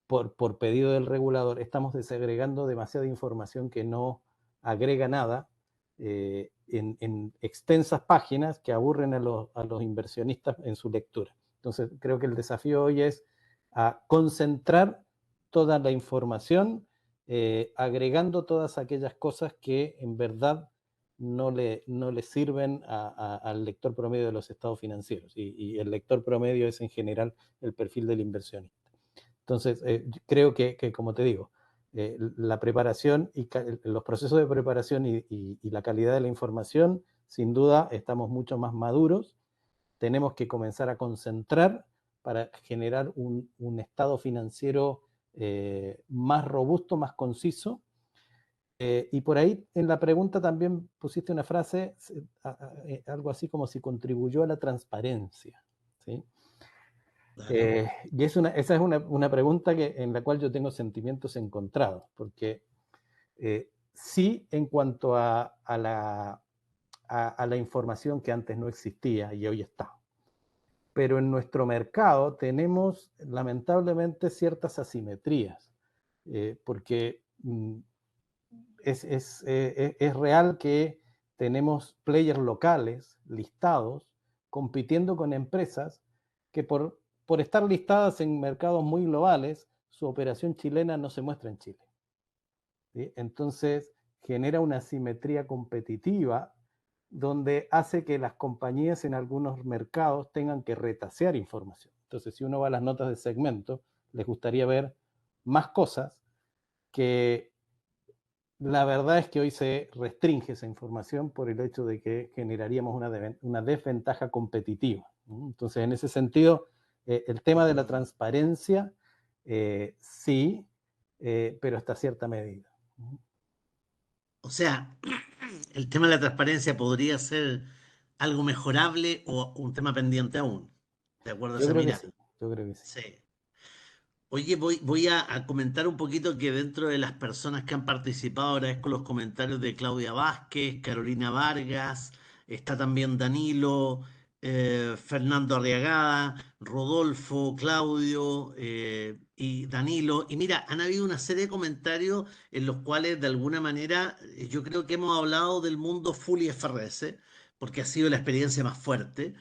Speaker 3: por pedido del regulador, estamos desagregando demasiada información que no agrega nada en extensas páginas que aburren a los inversionistas en su lectura. Entonces, creo que el desafío hoy es a concentrar toda la información, agregando todas aquellas cosas que en verdad no le sirven al lector promedio de los estados financieros. Y el lector promedio es en general el perfil del inversionista. Entonces, creo que, como te digo, la preparación y los procesos de preparación y la calidad de la información, sin duda, estamos mucho más maduros. Tenemos que comenzar a concentrar para generar un estado financiero más robusto, más conciso. Y por ahí en la pregunta también pusiste una frase, algo así como si contribuyó a la transparencia, ¿sí? Y esa es una pregunta en la cual yo tengo sentimientos encontrados, porque sí, en cuanto a la información que antes no existía y hoy está, pero en nuestro mercado tenemos lamentablemente ciertas asimetrías, porque es real que tenemos players locales listados compitiendo con empresas que por estar listadas en mercados muy globales, su operación chilena no se muestra en Chile, ¿sí? Entonces genera una asimetría competitiva donde hace que las compañías en algunos mercados tengan que retasear información. Entonces, si uno va a las notas de segmento, les gustaría ver más cosas que la verdad es que hoy se restringe esa información por el hecho de que generaríamos una desventaja competitiva. Entonces, en ese sentido, el tema de la transparencia, sí, pero hasta cierta medida.
Speaker 2: O sea, el tema de la transparencia podría ser algo mejorable o un tema pendiente aún, de acuerdo a
Speaker 3: Yo
Speaker 2: esa
Speaker 3: creo que
Speaker 2: mirada.
Speaker 3: sí, yo creo que sí.
Speaker 2: Sí. Oye, voy a comentar un poquito que dentro de las personas que han participado, agradezco los comentarios de Claudia Vázquez, Carolina Vargas, está también Danilo, Fernando Arriagada, Rodolfo, Claudio y Danilo. Y mira, han habido una serie de comentarios en los cuales de alguna manera yo creo que hemos hablado del mundo full IFRS, porque ha sido la experiencia más fuerte.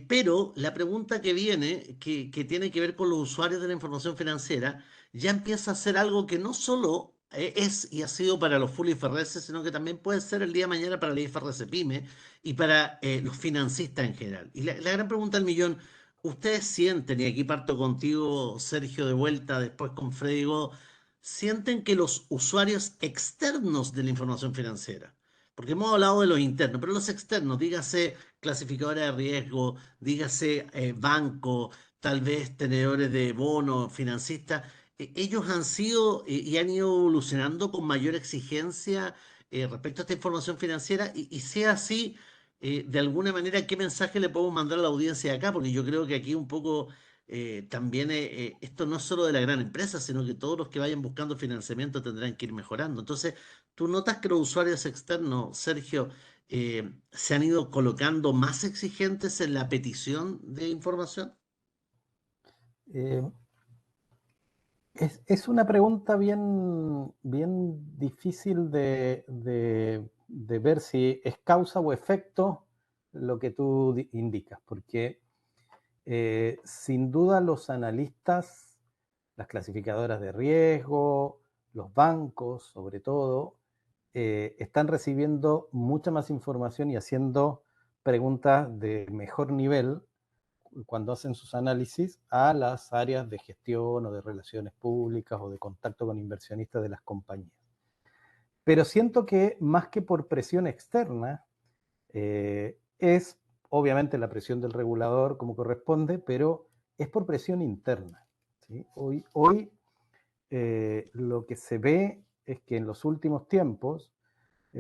Speaker 2: Pero la pregunta que viene, que tiene que ver con los usuarios de la información financiera, ya empieza a ser algo que no solo es y ha sido para los full IFRS, sino que también puede ser el día de mañana para la IFRS PYME y para los financistas en general. Y la gran pregunta del millón, ¿ustedes sienten, y aquí parto contigo, Sergio, de vuelta, después con Freddy Go, sienten que los usuarios externos de la información financiera, porque hemos hablado de los internos, pero los externos, dígase clasificadora de riesgo, dígase banco, tal vez tenedores de bonos, financistas, ellos han sido y han ido evolucionando con mayor exigencia respecto a esta información financiera y sea así, de alguna manera, ¿qué mensaje le podemos mandar a la audiencia de acá? Porque yo creo que aquí un poco también esto no es solo de la gran empresa, sino que todos los que vayan buscando financiamiento tendrán que ir mejorando. Entonces, ¿tú notas que los usuarios externos, Sergio, se han ido colocando más exigentes en la petición de información?
Speaker 3: Eh, es una pregunta bien difícil de ver si es causa o efecto lo que tú indicas, porque sin duda los analistas, las clasificadoras de riesgo, los bancos sobre todo, están recibiendo mucha más información y haciendo preguntas de mejor nivel cuando hacen sus análisis a las áreas de gestión o de relaciones públicas o de contacto con inversionistas de las compañías. Pero siento que más que por presión externa, es obviamente la presión del regulador como corresponde, pero es por presión interna. ¿Sí? Hoy lo que se ve es que en los últimos tiempos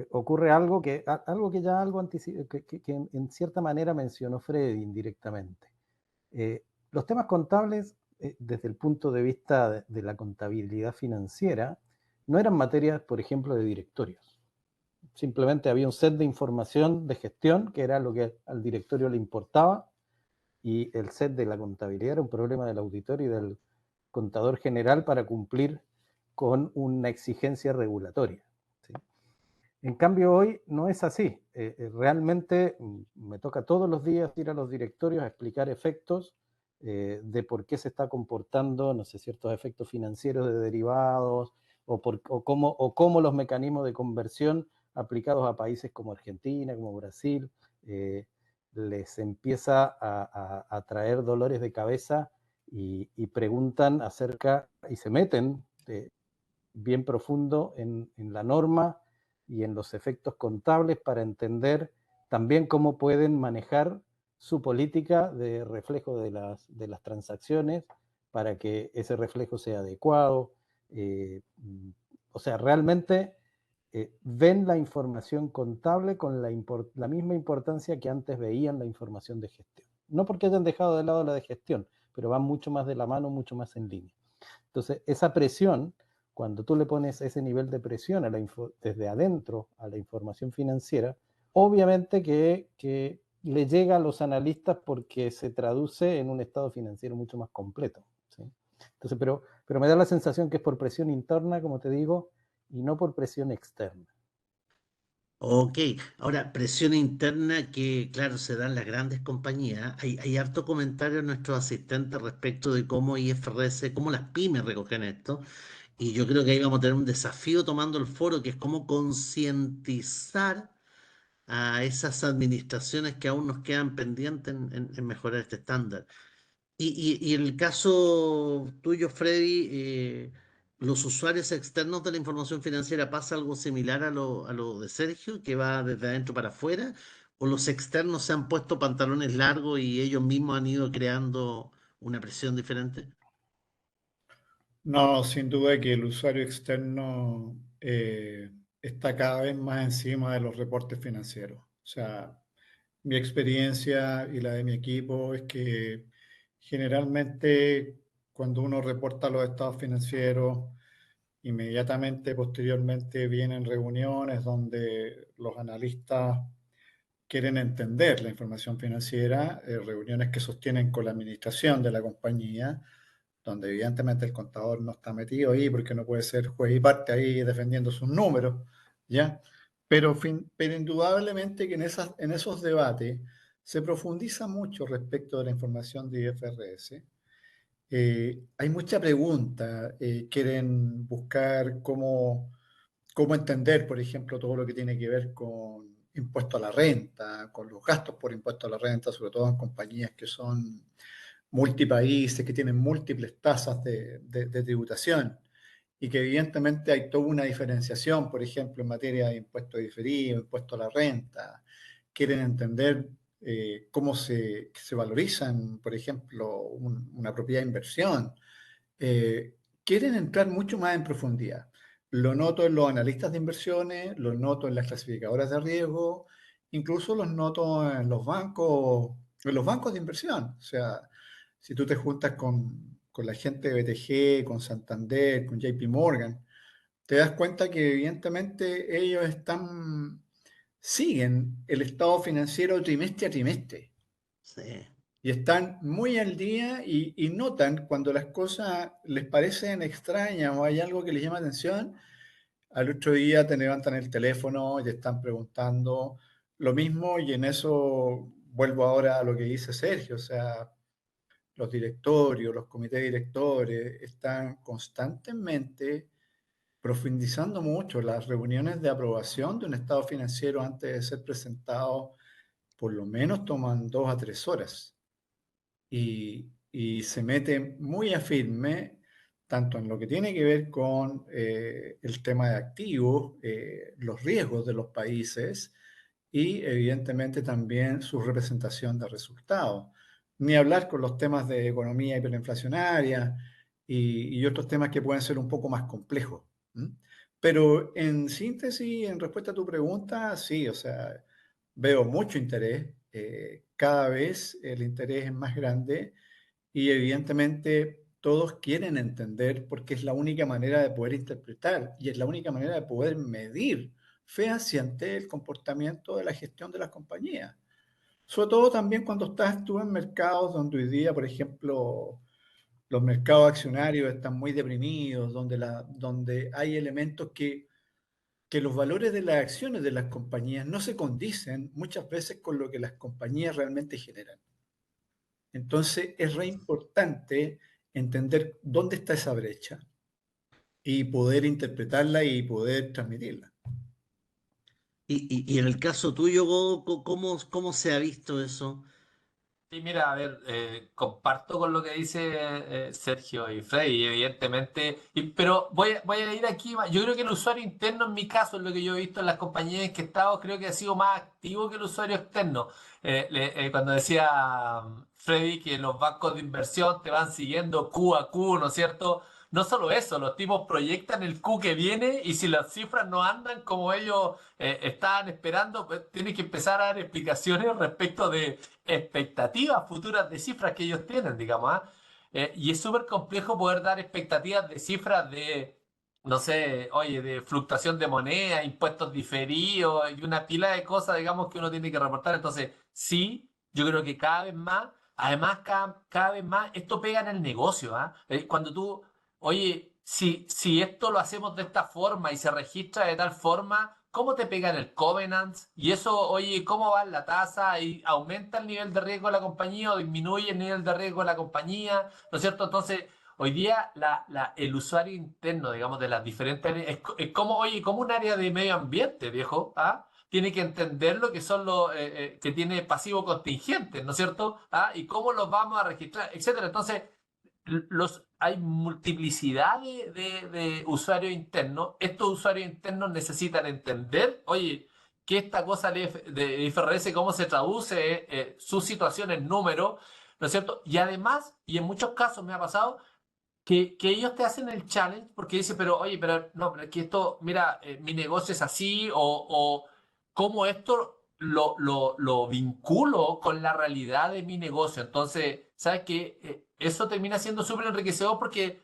Speaker 3: ocurre algo que ya que en cierta manera mencionó Freddy indirectamente. Los temas contables, desde el punto de vista de la contabilidad financiera, no eran materias, por ejemplo, de directorios. Simplemente había un set de información de gestión, que era lo que al directorio le importaba, y el set de la contabilidad era un problema del auditor y del contador general para cumplir con una exigencia regulatoria. ¿Sí? En cambio, hoy no es así. Realmente me toca todos los días ir a los directorios a explicar efectos de por qué se está comportando, no sé, ciertos efectos financieros de derivados o cómo los mecanismos de conversión aplicados a países como Argentina, como Brasil, les empieza a traer dolores de cabeza y preguntan acerca y se meten bien profundo en la norma y en los efectos contables para entender también cómo pueden manejar su política de reflejo de las transacciones para que ese reflejo sea adecuado. O sea, realmente ven la información contable con la misma importancia que antes veían la información de gestión. No porque hayan dejado de lado la de gestión, pero van mucho más de la mano, mucho más en línea. Entonces, esa presión, cuando tú le pones ese nivel de presión desde adentro a la información financiera, obviamente que le llega a los analistas porque se traduce en un estado financiero mucho más completo. ¿Sí? Entonces, pero me da la sensación que es por presión interna, como te digo, y no por presión externa.
Speaker 2: Ok, ahora presión interna que, claro, se da en las grandes compañías. Hay harto comentario en nuestros asistentes respecto de cómo IFRS, cómo las pymes recogen esto. Y yo creo que ahí vamos a tener un desafío tomando el foro, que es cómo concientizar a esas administraciones que aún nos quedan pendientes en mejorar este estándar. Y en el caso tuyo, Freddy, ¿los usuarios externos de la información financiera pasa algo similar a lo de Sergio, que va desde adentro para afuera? ¿O los externos se han puesto pantalones largos y ellos mismos han ido creando una presión diferente?
Speaker 4: No, sin duda que el usuario externo está cada vez más encima de los reportes financieros. O sea, mi experiencia y la de mi equipo es que generalmente cuando uno reporta los estados financieros, inmediatamente posteriormente vienen reuniones donde los analistas quieren entender la información financiera, reuniones que sostienen con la administración de la compañía, donde evidentemente el contador no está metido ahí porque no puede ser juez y parte ahí defendiendo sus números, ¿ya? Pero indudablemente que en esos debates se profundiza mucho respecto de la información de IFRS Hay mucha pregunta, quieren buscar cómo entender, por ejemplo, todo lo que tiene que ver con impuesto a la renta, con los gastos por impuesto a la renta, sobre todo en compañías que son multipaíses, que tienen múltiples tasas de tributación y que evidentemente hay toda una diferenciación, por ejemplo, en materia de impuesto diferido, impuesto a la renta. Quieren entender cómo se valorizan, por ejemplo, una propiedad de inversión. Quieren entrar mucho más en profundidad. Lo noto en los analistas de inversiones, lo noto en las clasificadoras de riesgo, incluso los noto en los bancos de inversión. O sea, si tú te juntas con la gente de BTG, con Santander, con JP Morgan, te das cuenta que evidentemente ellos siguen el estado financiero trimestre a trimestre
Speaker 2: Sí.
Speaker 4: y están muy al día y notan cuando las cosas les parecen extrañas o hay algo que les llama atención, al otro día te levantan el teléfono y te están preguntando lo mismo y en eso vuelvo ahora a lo que dice Sergio, o sea, los directorios, los comités directores están constantemente profundizando mucho. Las reuniones de aprobación de un estado financiero antes de ser presentado por lo menos toman 2 a 3 horas y se mete muy a firme tanto en lo que tiene que ver con el tema de activos, los riesgos de los países y evidentemente también su representación de resultados. Ni hablar con los temas de economía hiperinflacionaria y otros temas que pueden ser un poco más complejos. ¿M? Pero en síntesis, en respuesta a tu pregunta, sí, o sea, veo mucho interés, cada vez el interés es más grande y evidentemente todos quieren entender porque es la única manera de poder interpretar y es la única manera de poder medir fehaciente el comportamiento de la gestión de las compañías. Sobre todo también cuando estás tú en mercados donde hoy día, por ejemplo, los mercados accionarios están muy deprimidos, donde hay elementos que los valores de las acciones de las compañías no se condicen muchas veces con lo que las compañías realmente generan. Entonces es re importante entender dónde está esa brecha y poder interpretarla y poder transmitirla.
Speaker 2: Y en el caso tuyo, Godo, ¿cómo se ha visto eso?
Speaker 5: Sí, mira, a ver, comparto con lo que dice Sergio y Freddy, evidentemente, pero voy a ir aquí, yo creo que el usuario interno en mi caso, es lo que yo he visto en las compañías en que he estado, creo que ha sido más activo que el usuario externo. Cuando decía Freddy que los bancos de inversión te van siguiendo Q a Q, ¿no es cierto? No solo eso, los tipos proyectan el Q que viene y si las cifras no andan como ellos estaban esperando, pues tienen que empezar a dar explicaciones respecto de expectativas futuras de cifras que ellos tienen, digamos. ¿Ah? Y es súper complejo poder dar expectativas de cifras de, no sé, oye, de fluctuación de moneda, impuestos diferidos y una pila de cosas, digamos, que uno tiene que reportar. Entonces, sí, yo creo que cada vez más, además, cada vez más, esto pega en el negocio. ¿Ah? Cuando tú, oye, si esto lo hacemos de esta forma y se registra de tal forma, ¿cómo te pega en el covenant? Y eso, oye, ¿cómo va la tasa? ¿Y aumenta el nivel de riesgo de la compañía o disminuye el nivel de riesgo de la compañía? ¿No es cierto? Entonces, hoy día el usuario interno, digamos, de las diferentes áreas, es como, oye, como un área de medio ambiente, viejo, ¿ah? Tiene que entender lo que son los que tiene pasivo contingente, ¿no es cierto? ¿Ah? Y cómo los vamos a registrar, etcétera. Entonces, hay multiplicidad de usuarios internos. Estos usuarios internos necesitan entender, oye, que esta cosa de IFRS, cómo se traduce su situación en números, ¿no es cierto? Y además, y en muchos casos me ha pasado, que ellos te hacen el challenge porque dicen, pero oye, pero no, pero es que esto, mira, mi negocio es así, o cómo esto lo vinculo con la realidad de mi negocio. Entonces, ¿sabes qué? Eso termina siendo súper enriquecedor porque,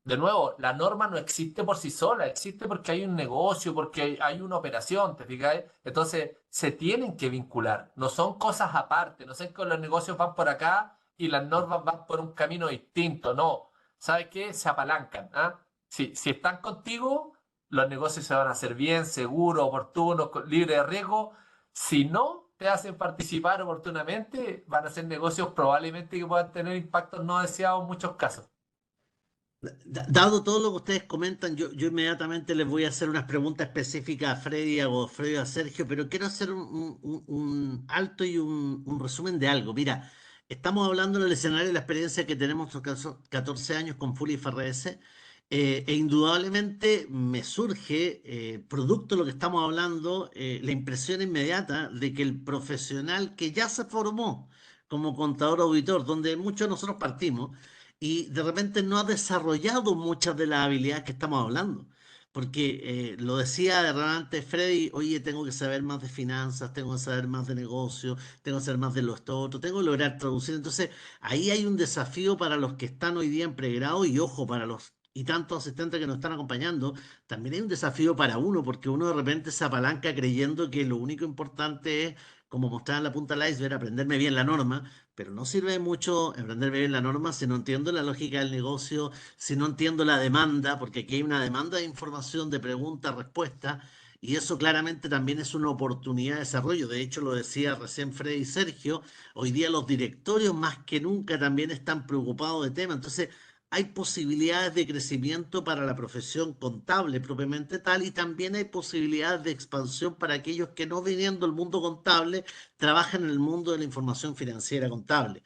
Speaker 5: de nuevo, la norma no existe por sí sola, existe porque hay un negocio, porque hay una operación, ¿te fijas? Entonces, se tienen que vincular, no son cosas aparte, no sé que los negocios van por acá y las normas van por un camino distinto, no. ¿Sabes qué? Se apalancan. ¿Ah? Si están contigo, los negocios se van a hacer bien, seguros, oportunos, libres de riesgo. Si no, te hacen participar oportunamente, van a ser negocios probablemente que puedan tener impactos no deseados en muchos casos.
Speaker 2: Dado todo lo que ustedes comentan, yo inmediatamente les voy a hacer unas preguntas específicas a Freddy, a Godofredo y a Sergio, pero quiero hacer un alto y un resumen de algo. Mira, estamos hablando en el escenario de la experiencia que tenemos estos 14 años con Full IFRS, e indudablemente me surge, producto de lo que estamos hablando, la impresión inmediata de que el profesional que ya se formó como contador auditor, donde muchos de nosotros partimos, y de repente no ha desarrollado muchas de las habilidades que estamos hablando. Porque lo decía de repente Freddy, oye, tengo que saber más de finanzas, tengo que saber más de negocio, tengo que saber más de lo esto otro, tengo que lograr traducir. Entonces, ahí hay un desafío para los que están hoy día en pregrado y ojo, para los y tantos asistentes que nos están acompañando, también hay un desafío para uno, porque uno de repente se apalanca creyendo que lo único importante es, como mostraba en la punta del iceberg, aprenderme bien la norma, pero no sirve de mucho aprender bien la norma si no entiendo la lógica del negocio, si no entiendo la demanda, porque aquí hay una demanda de información, de pregunta, respuesta, y eso claramente también es una oportunidad de desarrollo. De hecho, lo decía recién Freddy y Sergio, hoy día los directorios más que nunca también están preocupados de temas. Entonces, hay posibilidades de crecimiento para la profesión contable propiamente tal y también hay posibilidades de expansión para aquellos que no viniendo del mundo contable trabajan en el mundo de la información financiera contable.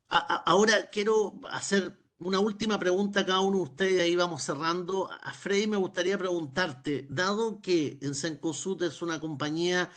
Speaker 2: Ahora quiero hacer una última pregunta a cada uno de ustedes, ahí vamos cerrando. A Freddy me gustaría preguntarte, dado que en Cencosud es una compañía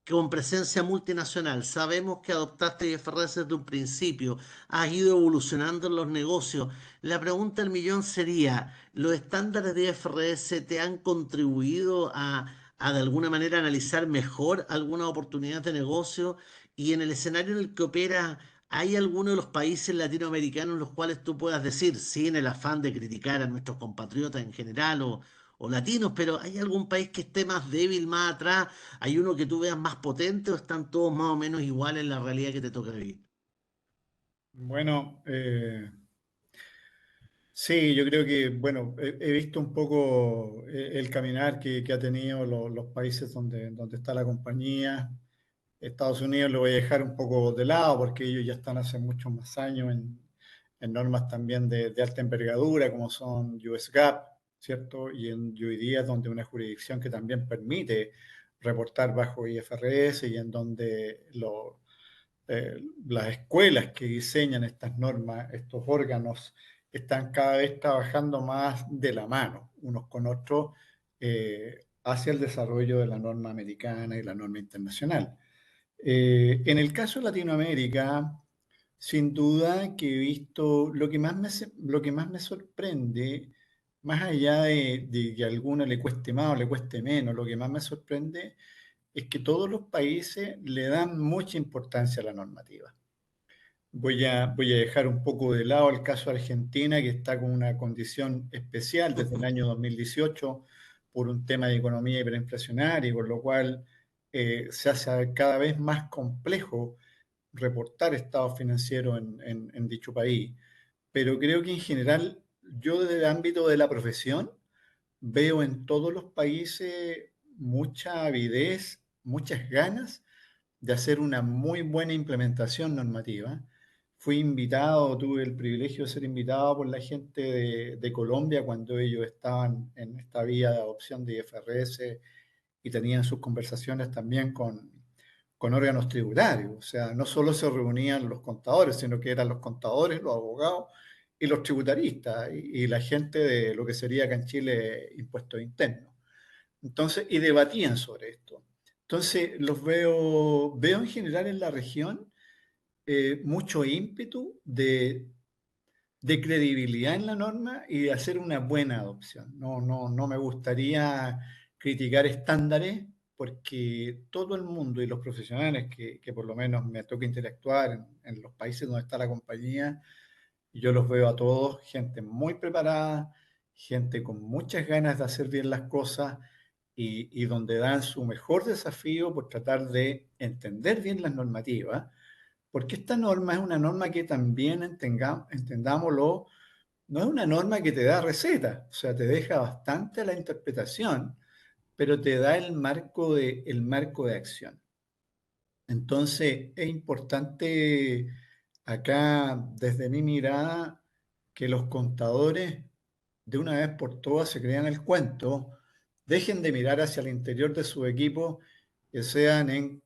Speaker 2: con presencia multinacional, sabemos que adoptaste IFRS desde un principio, has ido evolucionando en los negocios. La pregunta del millón sería, ¿los estándares de IFRS te han contribuido a de alguna manera analizar mejor alguna oportunidad de negocio? Y en el escenario en el que opera, ¿hay alguno de los países latinoamericanos en los cuales tú puedas decir, sin el afán de criticar a nuestros compatriotas en general o latinos, pero ¿hay algún país que esté más débil, más atrás? ¿Hay uno que tú veas más potente o están todos más o menos iguales en la realidad que te toca vivir?
Speaker 4: Bueno, sí, yo creo que, bueno, he visto un poco el caminar que ha tenido los países donde está la compañía. Estados Unidos lo voy a dejar un poco de lado porque ellos ya están hace muchos más años en normas también de alta envergadura, como son US GAAP, ¿cierto? Y hoy día es donde una jurisdicción que también permite reportar bajo IFRS y en donde las escuelas que diseñan estas normas, estos órganos, están cada vez trabajando más de la mano, unos con otros, hacia el desarrollo de la norma americana y la norma internacional. En el caso de Latinoamérica, sin duda que he visto lo que más me sorprende, más allá de que a alguno le cueste más o le cueste menos, lo que más me sorprende es que todos los países le dan mucha importancia a la normativa. Voy a dejar un poco de lado el caso de Argentina, que está con una condición especial desde el año 2018 por un tema de economía hiperinflacionaria, por lo cual se hace cada vez más complejo reportar estados financieros en dicho país. Pero creo que en general, yo desde el ámbito de la profesión, veo en todos los países mucha avidez, muchas ganas de hacer una muy buena implementación normativa. Fui invitado, tuve el privilegio de ser invitado por la gente de Colombia cuando ellos estaban en esta vía de adopción de IFRS y tenían sus conversaciones también con órganos tributarios. O sea, no solo se reunían los contadores, sino que eran los contadores, los abogados y los tributaristas y la gente de lo que sería acá en Chile impuestos internos. Entonces, y debatían sobre esto. Entonces, veo en general en la región mucho ímpetu de credibilidad en la norma y de hacer una buena adopción. No me gustaría criticar estándares porque todo el mundo y los profesionales que por lo menos me toca interactuar en los países donde está la compañía, yo los veo a todos, gente muy preparada, gente con muchas ganas de hacer bien las cosas y donde dan su mejor desafío por tratar de entender bien las normativas, porque esta norma es una norma que también entendámoslo, no es una norma que te da receta, o sea, te deja bastante a la interpretación, pero te da el marco de acción. Entonces, es importante acá, desde mi mirada, que los contadores de una vez por todas se crean el cuento, dejen de mirar hacia el interior de su equipo, que sean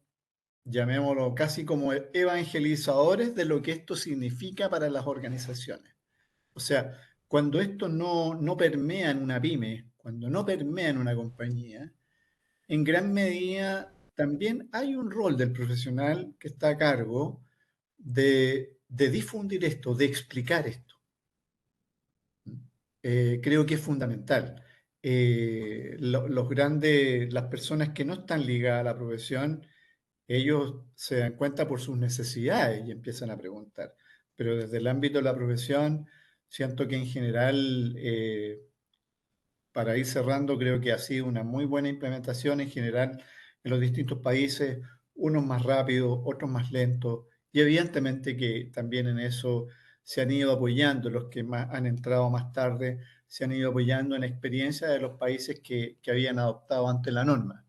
Speaker 4: llamémoslo casi como evangelizadores de lo que esto significa para las organizaciones. O sea, cuando esto no permea en una pyme, cuando no permea en una compañía, en gran medida también hay un rol del profesional que está a cargo de difundir esto, de explicar esto. Creo que es fundamental. Las personas que no están ligadas a la profesión, ellos se dan cuenta por sus necesidades y empiezan a preguntar. Pero desde el ámbito de la profesión, siento que en general, para ir cerrando, creo que ha sido una muy buena implementación en general en los distintos países, unos más rápidos, otros más lentos, y evidentemente que también en eso se han ido apoyando los que han entrado más tarde, se han ido apoyando en la experiencia de los países que habían adoptado antes la norma.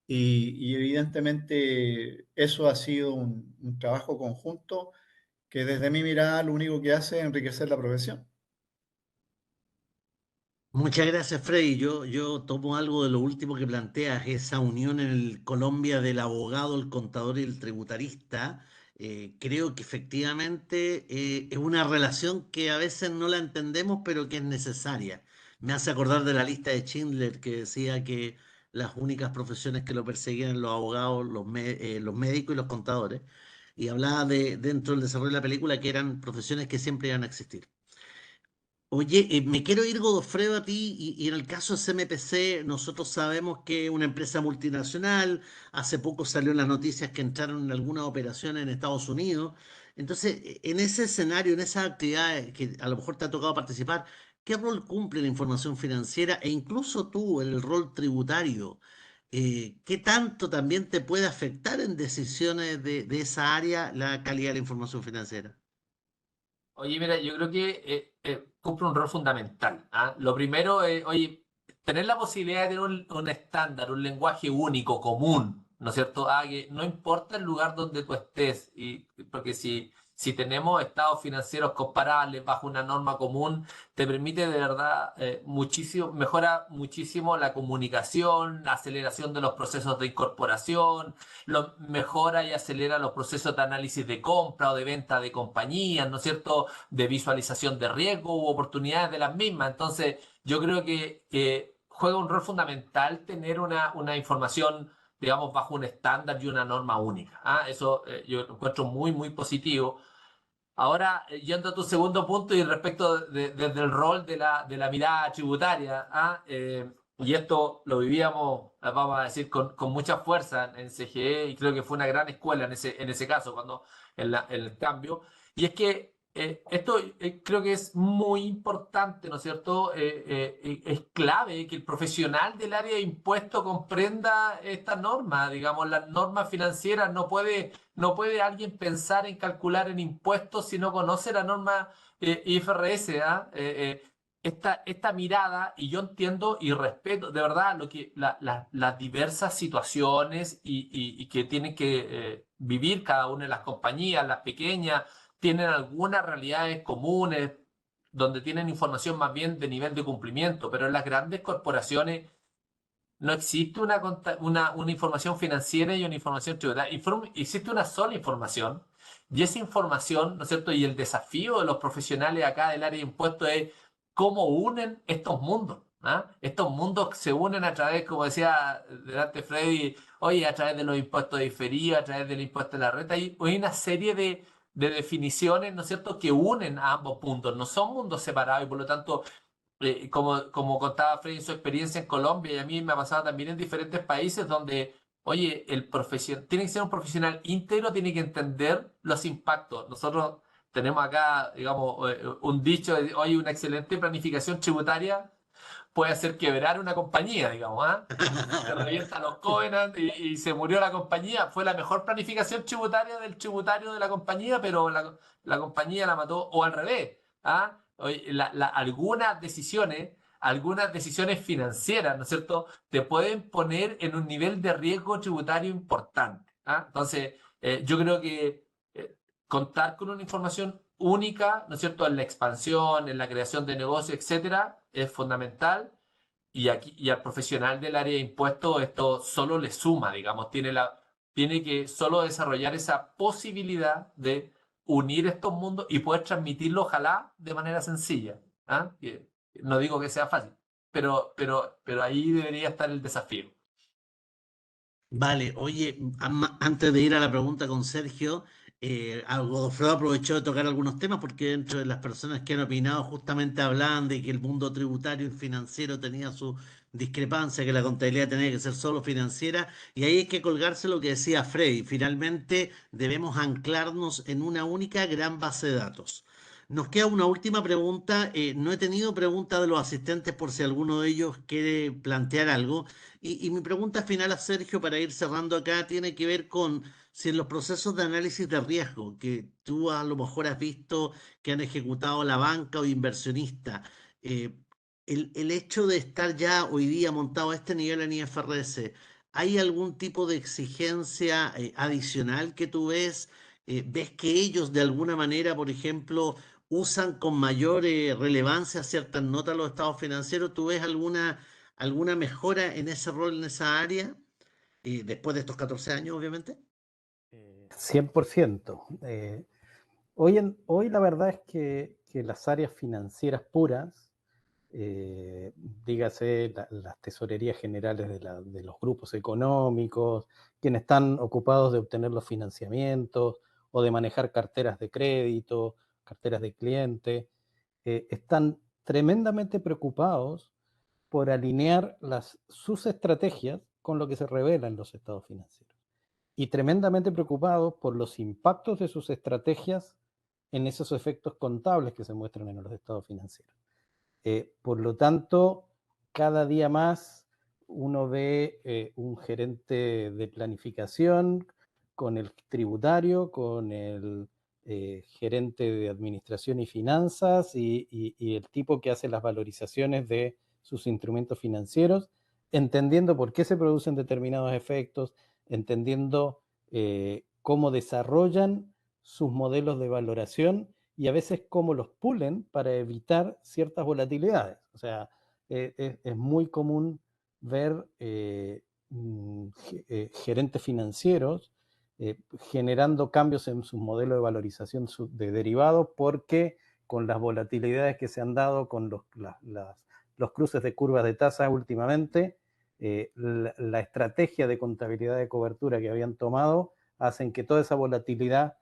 Speaker 4: Y evidentemente eso ha sido un trabajo conjunto que desde mi mirada lo único que hace es enriquecer la profesión.
Speaker 2: Muchas gracias, Freddy. Yo tomo algo de lo último que planteas, esa unión en Colombia del abogado, el contador y el tributarista. Creo que efectivamente es una relación que a veces no la entendemos, pero que es necesaria. Me hace acordar de la lista de Schindler que decía que las únicas profesiones que lo perseguían eran los abogados, los médicos y los contadores. Y hablaba dentro del desarrollo de la película que eran profesiones que siempre iban a existir. Oye, me quiero ir, Godofredo, a ti, y en el caso de CMPC, nosotros sabemos que es una empresa multinacional, hace poco salió en las noticias que entraron en algunas operaciones en Estados Unidos. Entonces, en ese escenario, en esas actividades que a lo mejor te ha tocado participar, ¿qué rol cumple la información financiera e incluso tú en el rol tributario? ¿Qué tanto también te puede afectar en decisiones de esa área la calidad de la información financiera?
Speaker 5: Oye, mira, yo creo que cumple un rol fundamental. ¿Ah? Lo primero es, oye, tener la posibilidad de tener un estándar, un lenguaje único, común, ¿no es cierto? Ah, que no importa el lugar donde tú estés, porque si tenemos estados financieros comparables bajo una norma común, te permite de verdad muchísimo, mejora muchísimo la comunicación, la aceleración de los procesos de incorporación, mejora y acelera los procesos de análisis de compra o de venta de compañías, ¿no es cierto? De visualización de riesgo u oportunidades de las mismas. Entonces, yo creo que juega un rol fundamental tener una información, digamos, bajo un estándar y una norma única. ¿Ah? Eso yo lo encuentro muy, muy positivo. Ahora, yendo a tu segundo punto y respecto desde el rol de la mirada tributaria, ¿ah? Y esto lo vivíamos, vamos a decir, con mucha fuerza en CGE y creo que fue una gran escuela en ese caso, cuando en el cambio. Y es que esto creo que es muy importante, ¿no es cierto? Es clave que el profesional del área de impuestos comprenda esta norma, digamos, las normas financieras no puede alguien pensar en calcular en impuestos si no conoce la norma IFRS, ¿ah? Esta mirada, y yo entiendo y respeto de verdad las diversas situaciones y que tienen que vivir cada una de las compañías, las pequeñas, tienen algunas realidades comunes donde tienen información más bien de nivel de cumplimiento, pero en las grandes corporaciones no existe una información financiera y una información tributaria. Existe una sola información y esa información, ¿no es cierto? Y el desafío de los profesionales acá del área de impuestos es cómo unen estos mundos. ¿Ah? Estos mundos se unen a través, como decía delante Freddy, oye, a través de los impuestos diferidos, a través del impuesto de la renta. Hay una serie de definiciones, ¿no es cierto?, que unen a ambos puntos. No son mundos separados y por lo tanto como contaba Freddy en su experiencia en Colombia, y a mí me ha pasado también en diferentes países donde, oye, tiene que ser un profesional íntegro, tiene que entender los impactos. Nosotros tenemos acá, digamos, un dicho de, oye, una excelente planificación tributaria puede hacer quebrar una compañía, digamos, ¿ah? Se revientan los Covenant y se murió la compañía. Fue la mejor planificación tributaria del tributario de la compañía, pero la compañía la mató, o al revés. ¿Ah? Algunas decisiones financieras, ¿no es cierto?, te pueden poner en un nivel de riesgo tributario importante. ¿ah? Entonces, yo creo que contar con una información única, ¿no es cierto?, en la expansión, en la creación de negocios, etcétera, es fundamental. Y aquí, y al profesional del área de impuestos esto solo le suma, digamos, tiene que solo desarrollar esa posibilidad de unir estos mundos y poder transmitirlo, ojalá, de manera sencilla. ¿Ah? No digo que sea fácil, pero ahí debería estar el desafío.
Speaker 2: Vale, oye, antes de ir a la pregunta con Sergio, Godofredo aprovechó de tocar algunos temas porque dentro de las personas que han opinado justamente hablaban de que el mundo tributario y financiero tenía su discrepancia, que la contabilidad tenía que ser solo financiera, y ahí hay que colgarse lo que decía Freddy, finalmente debemos anclarnos en una única gran base de datos. Nos queda una última pregunta, no he tenido preguntas de los asistentes por si alguno de ellos quiere plantear algo. Y mi pregunta final a Sergio, para ir cerrando acá, tiene que ver con si en los procesos de análisis de riesgo que tú a lo mejor has visto que han ejecutado la banca o inversionista, eh, el hecho de estar ya hoy día montado a este nivel en IFRS, ¿hay algún tipo de exigencia adicional que tú ves? ¿Ves que ellos de alguna manera, por ejemplo, usan con mayor relevancia ciertas notas de los estados financieros? ¿Tú ves alguna mejora en ese rol, en esa área, después de estos 14 años, obviamente?
Speaker 3: 100%. Hoy la verdad es que las áreas financieras puras, dígase las tesorerías generales de los grupos económicos, quienes están ocupados de obtener los financiamientos o de manejar carteras de crédito, carteras de cliente, están tremendamente preocupados por alinear sus estrategias con lo que se revela en los estados financieros y tremendamente preocupados por los impactos de sus estrategias en esos efectos contables que se muestran en los estados financieros. Por lo tanto, cada día más uno ve un gerente de planificación con el tributario, con el gerente de administración y finanzas y el tipo que hace las valorizaciones de sus instrumentos financieros, entendiendo por qué se producen determinados efectos, entendiendo cómo desarrollan sus modelos de valoración y a veces cómo los pulen para evitar ciertas volatilidades. O sea, es muy común ver gerentes financieros generando cambios en sus modelos de valorización de derivados porque con las volatilidades que se han dado con los cruces de curvas de tasa últimamente, la estrategia de contabilidad de cobertura que habían tomado hacen que toda esa volatilidad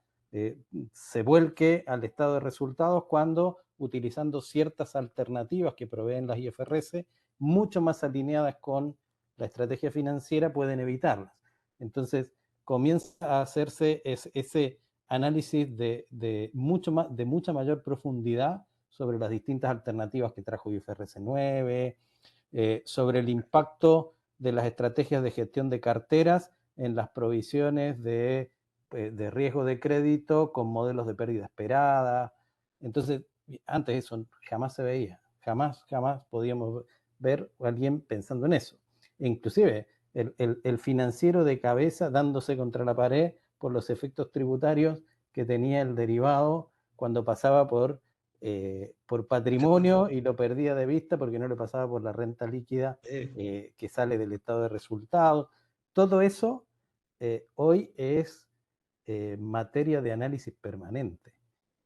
Speaker 3: se vuelque al estado de resultados cuando utilizando ciertas alternativas que proveen las IFRS, mucho más alineadas con la estrategia financiera, pueden evitarlas. Entonces, comienza a hacerse ese análisis de mucha mayor profundidad sobre las distintas alternativas que trajo IFRS 9, sobre el impacto de las estrategias de gestión de carteras en las provisiones de riesgo de crédito con modelos de pérdida esperada. Entonces, antes eso jamás se veía, jamás podíamos ver a alguien pensando en eso. E inclusive, el financiero de cabeza dándose contra la pared por los efectos tributarios que tenía el derivado cuando pasaba por patrimonio y lo perdía de vista porque no le pasaba por la renta líquida que sale del estado de resultados. Todo eso hoy es materia de análisis permanente.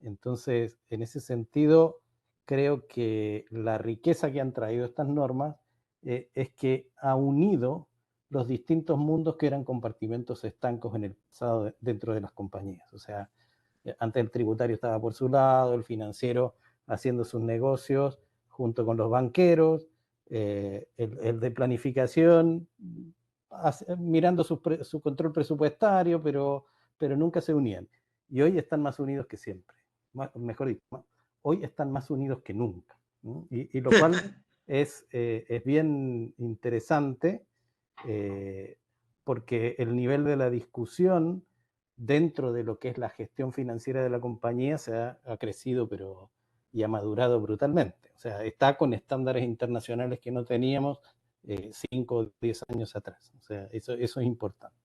Speaker 3: Entonces, en ese sentido, creo que la riqueza que han traído estas normas es que ha unido los distintos mundos que eran compartimentos estancos en el pasado dentro de las compañías. O sea, antes el tributario estaba por su lado, el haciendo sus negocios junto con los banqueros, el de planificación mirando su control presupuestario, pero nunca se unían. Y hoy están más unidos que siempre. Mejor dicho, hoy están más unidos que nunca. Y lo cual es bien interesante porque el nivel de la discusión dentro de lo que es la gestión financiera de la compañía ha crecido y ha madurado brutalmente. O sea, está con estándares internacionales que no teníamos 5 o 10 años atrás. O sea, eso es importante.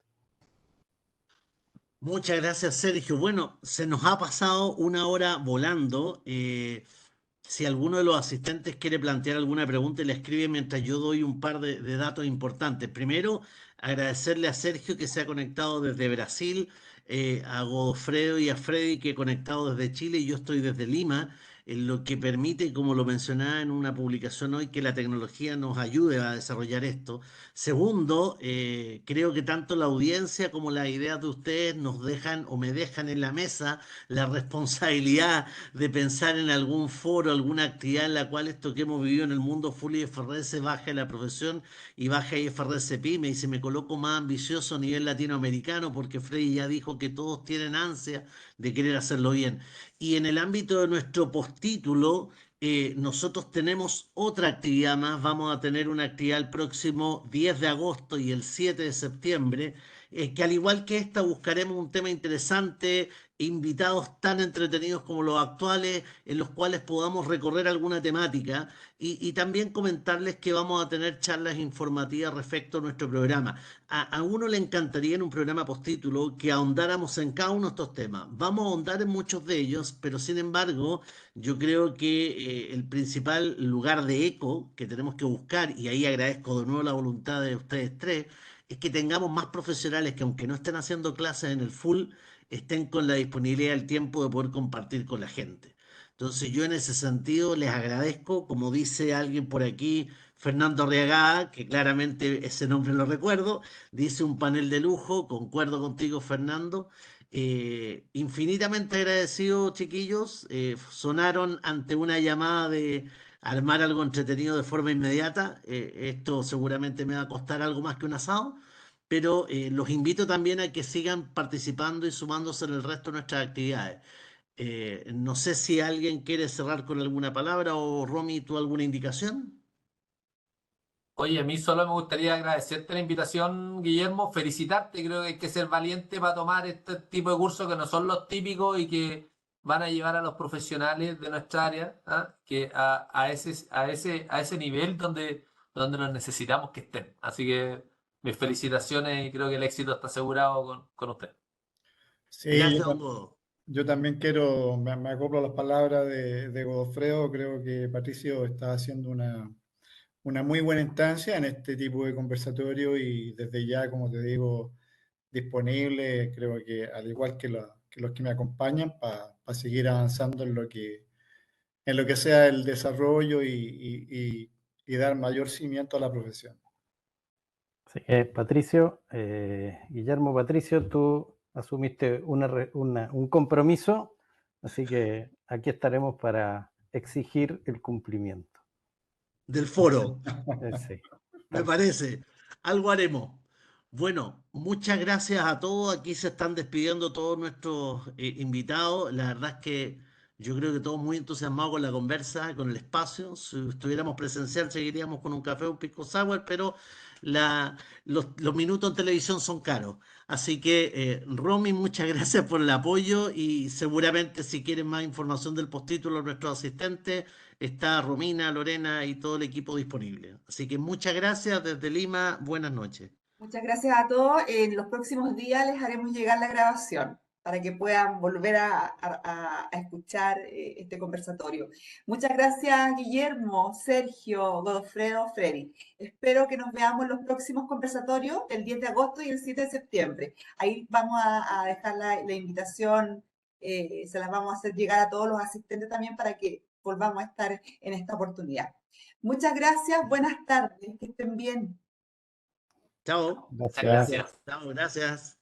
Speaker 2: Muchas gracias, Sergio. Bueno, se nos ha pasado una hora volando. Si alguno de los asistentes quiere plantear alguna pregunta, le escribe mientras yo doy un par de datos importantes. Primero, agradecerle a Sergio que se ha conectado desde Brasil, a Godofredo y a Freddy que he conectado desde Chile y yo estoy desde Lima, en lo que permite, como lo mencionaba en una publicación hoy, que la tecnología nos ayude a desarrollar esto. Segundo, creo que tanto la audiencia como las ideas de ustedes nos dejan o me dejan en la mesa la responsabilidad de pensar en algún foro, alguna actividad en la cual esto que hemos vivido en el mundo full IFRS baje la profesión y baje IFRS PYME y si me coloco más ambicioso a nivel latinoamericano porque Freddy ya dijo que todos tienen ansia de querer hacerlo bien. Y en el ámbito de nuestro postítulo, nosotros tenemos otra actividad más, vamos a tener una actividad el próximo 10 de agosto y el 7 de septiembre, que al igual que esta buscaremos un tema interesante, invitados tan entretenidos como los actuales, en los cuales podamos recorrer alguna temática y también comentarles que vamos a tener charlas informativas respecto a nuestro programa. A uno le encantaría en un programa postítulo que ahondáramos en cada uno de estos temas. Vamos a ahondar en muchos de ellos, pero sin embargo, yo creo que el principal lugar de eco que tenemos que buscar, y ahí agradezco de nuevo la voluntad de ustedes tres, es que tengamos más profesionales que aunque no estén haciendo clases en el full, estén con la disponibilidad del tiempo de poder compartir con la gente. Entonces yo en ese sentido les agradezco, como dice alguien por aquí, Fernando Arriagada, que claramente ese nombre lo recuerdo, dice un panel de lujo, concuerdo contigo Fernando. Infinitamente agradecido, chiquillos. Sonaron ante una llamada de armar algo entretenido de forma inmediata. Esto seguramente me va a costar algo más que un asado, pero los invito también a que sigan participando y sumándose en el resto de nuestras actividades. No sé si alguien quiere cerrar con alguna palabra o Romy, ¿tú alguna indicación?
Speaker 5: Oye, a mí solo me gustaría agradecerte la invitación, Guillermo, felicitarte, creo que hay que ser valiente para tomar este tipo de cursos que no son los típicos y que van a llevar a los profesionales de nuestra área, ¿ah? Que a ese nivel donde nos necesitamos que estén. Así que mis felicitaciones y creo que el éxito está asegurado con usted.
Speaker 4: Sí,
Speaker 2: Gracias, don Godo.
Speaker 4: yo también quiero, me acoplo a las palabras de Godofredo, creo que Patricio está haciendo una muy buena instancia en este tipo de conversatorio y desde ya, como te digo, disponible, creo que al igual que los que me acompañan, para seguir avanzando en lo que sea el desarrollo y dar mayor cimiento a la profesión.
Speaker 3: Así que, Patricio, Guillermo Patricio, tú asumiste un compromiso, así que aquí estaremos para exigir el cumplimiento.
Speaker 2: Del foro.
Speaker 3: Sí.
Speaker 2: Me parece. Algo haremos. Bueno, muchas gracias a todos. Aquí se están despidiendo todos nuestros invitados. La verdad es que yo creo que todos muy entusiasmados con la conversa, con el espacio. Si estuviéramos presencial, seguiríamos con un café, un pisco sour, pero los minutos en televisión son caros. Así que, Romy, muchas gracias por el apoyo y seguramente si quieren más información del postítulo, nuestros asistentes, está Romina, Lorena y todo el equipo disponible. Así que muchas gracias desde Lima. Buenas noches.
Speaker 1: Muchas gracias a todos. En los próximos días les haremos llegar la grabación para que puedan volver a escuchar este conversatorio. Muchas gracias, Guillermo, Sergio, Godofredo, Freddy. Espero que nos veamos en los próximos conversatorios el 10 de agosto y el 7 de septiembre. Ahí vamos a dejar la invitación, se las vamos a hacer llegar a todos los asistentes también para que volvamos a estar en esta oportunidad. Muchas gracias, buenas tardes, que estén bien.
Speaker 2: Chao.
Speaker 5: Muchas
Speaker 3: Gracias.
Speaker 5: gracias.
Speaker 2: Chao, gracias.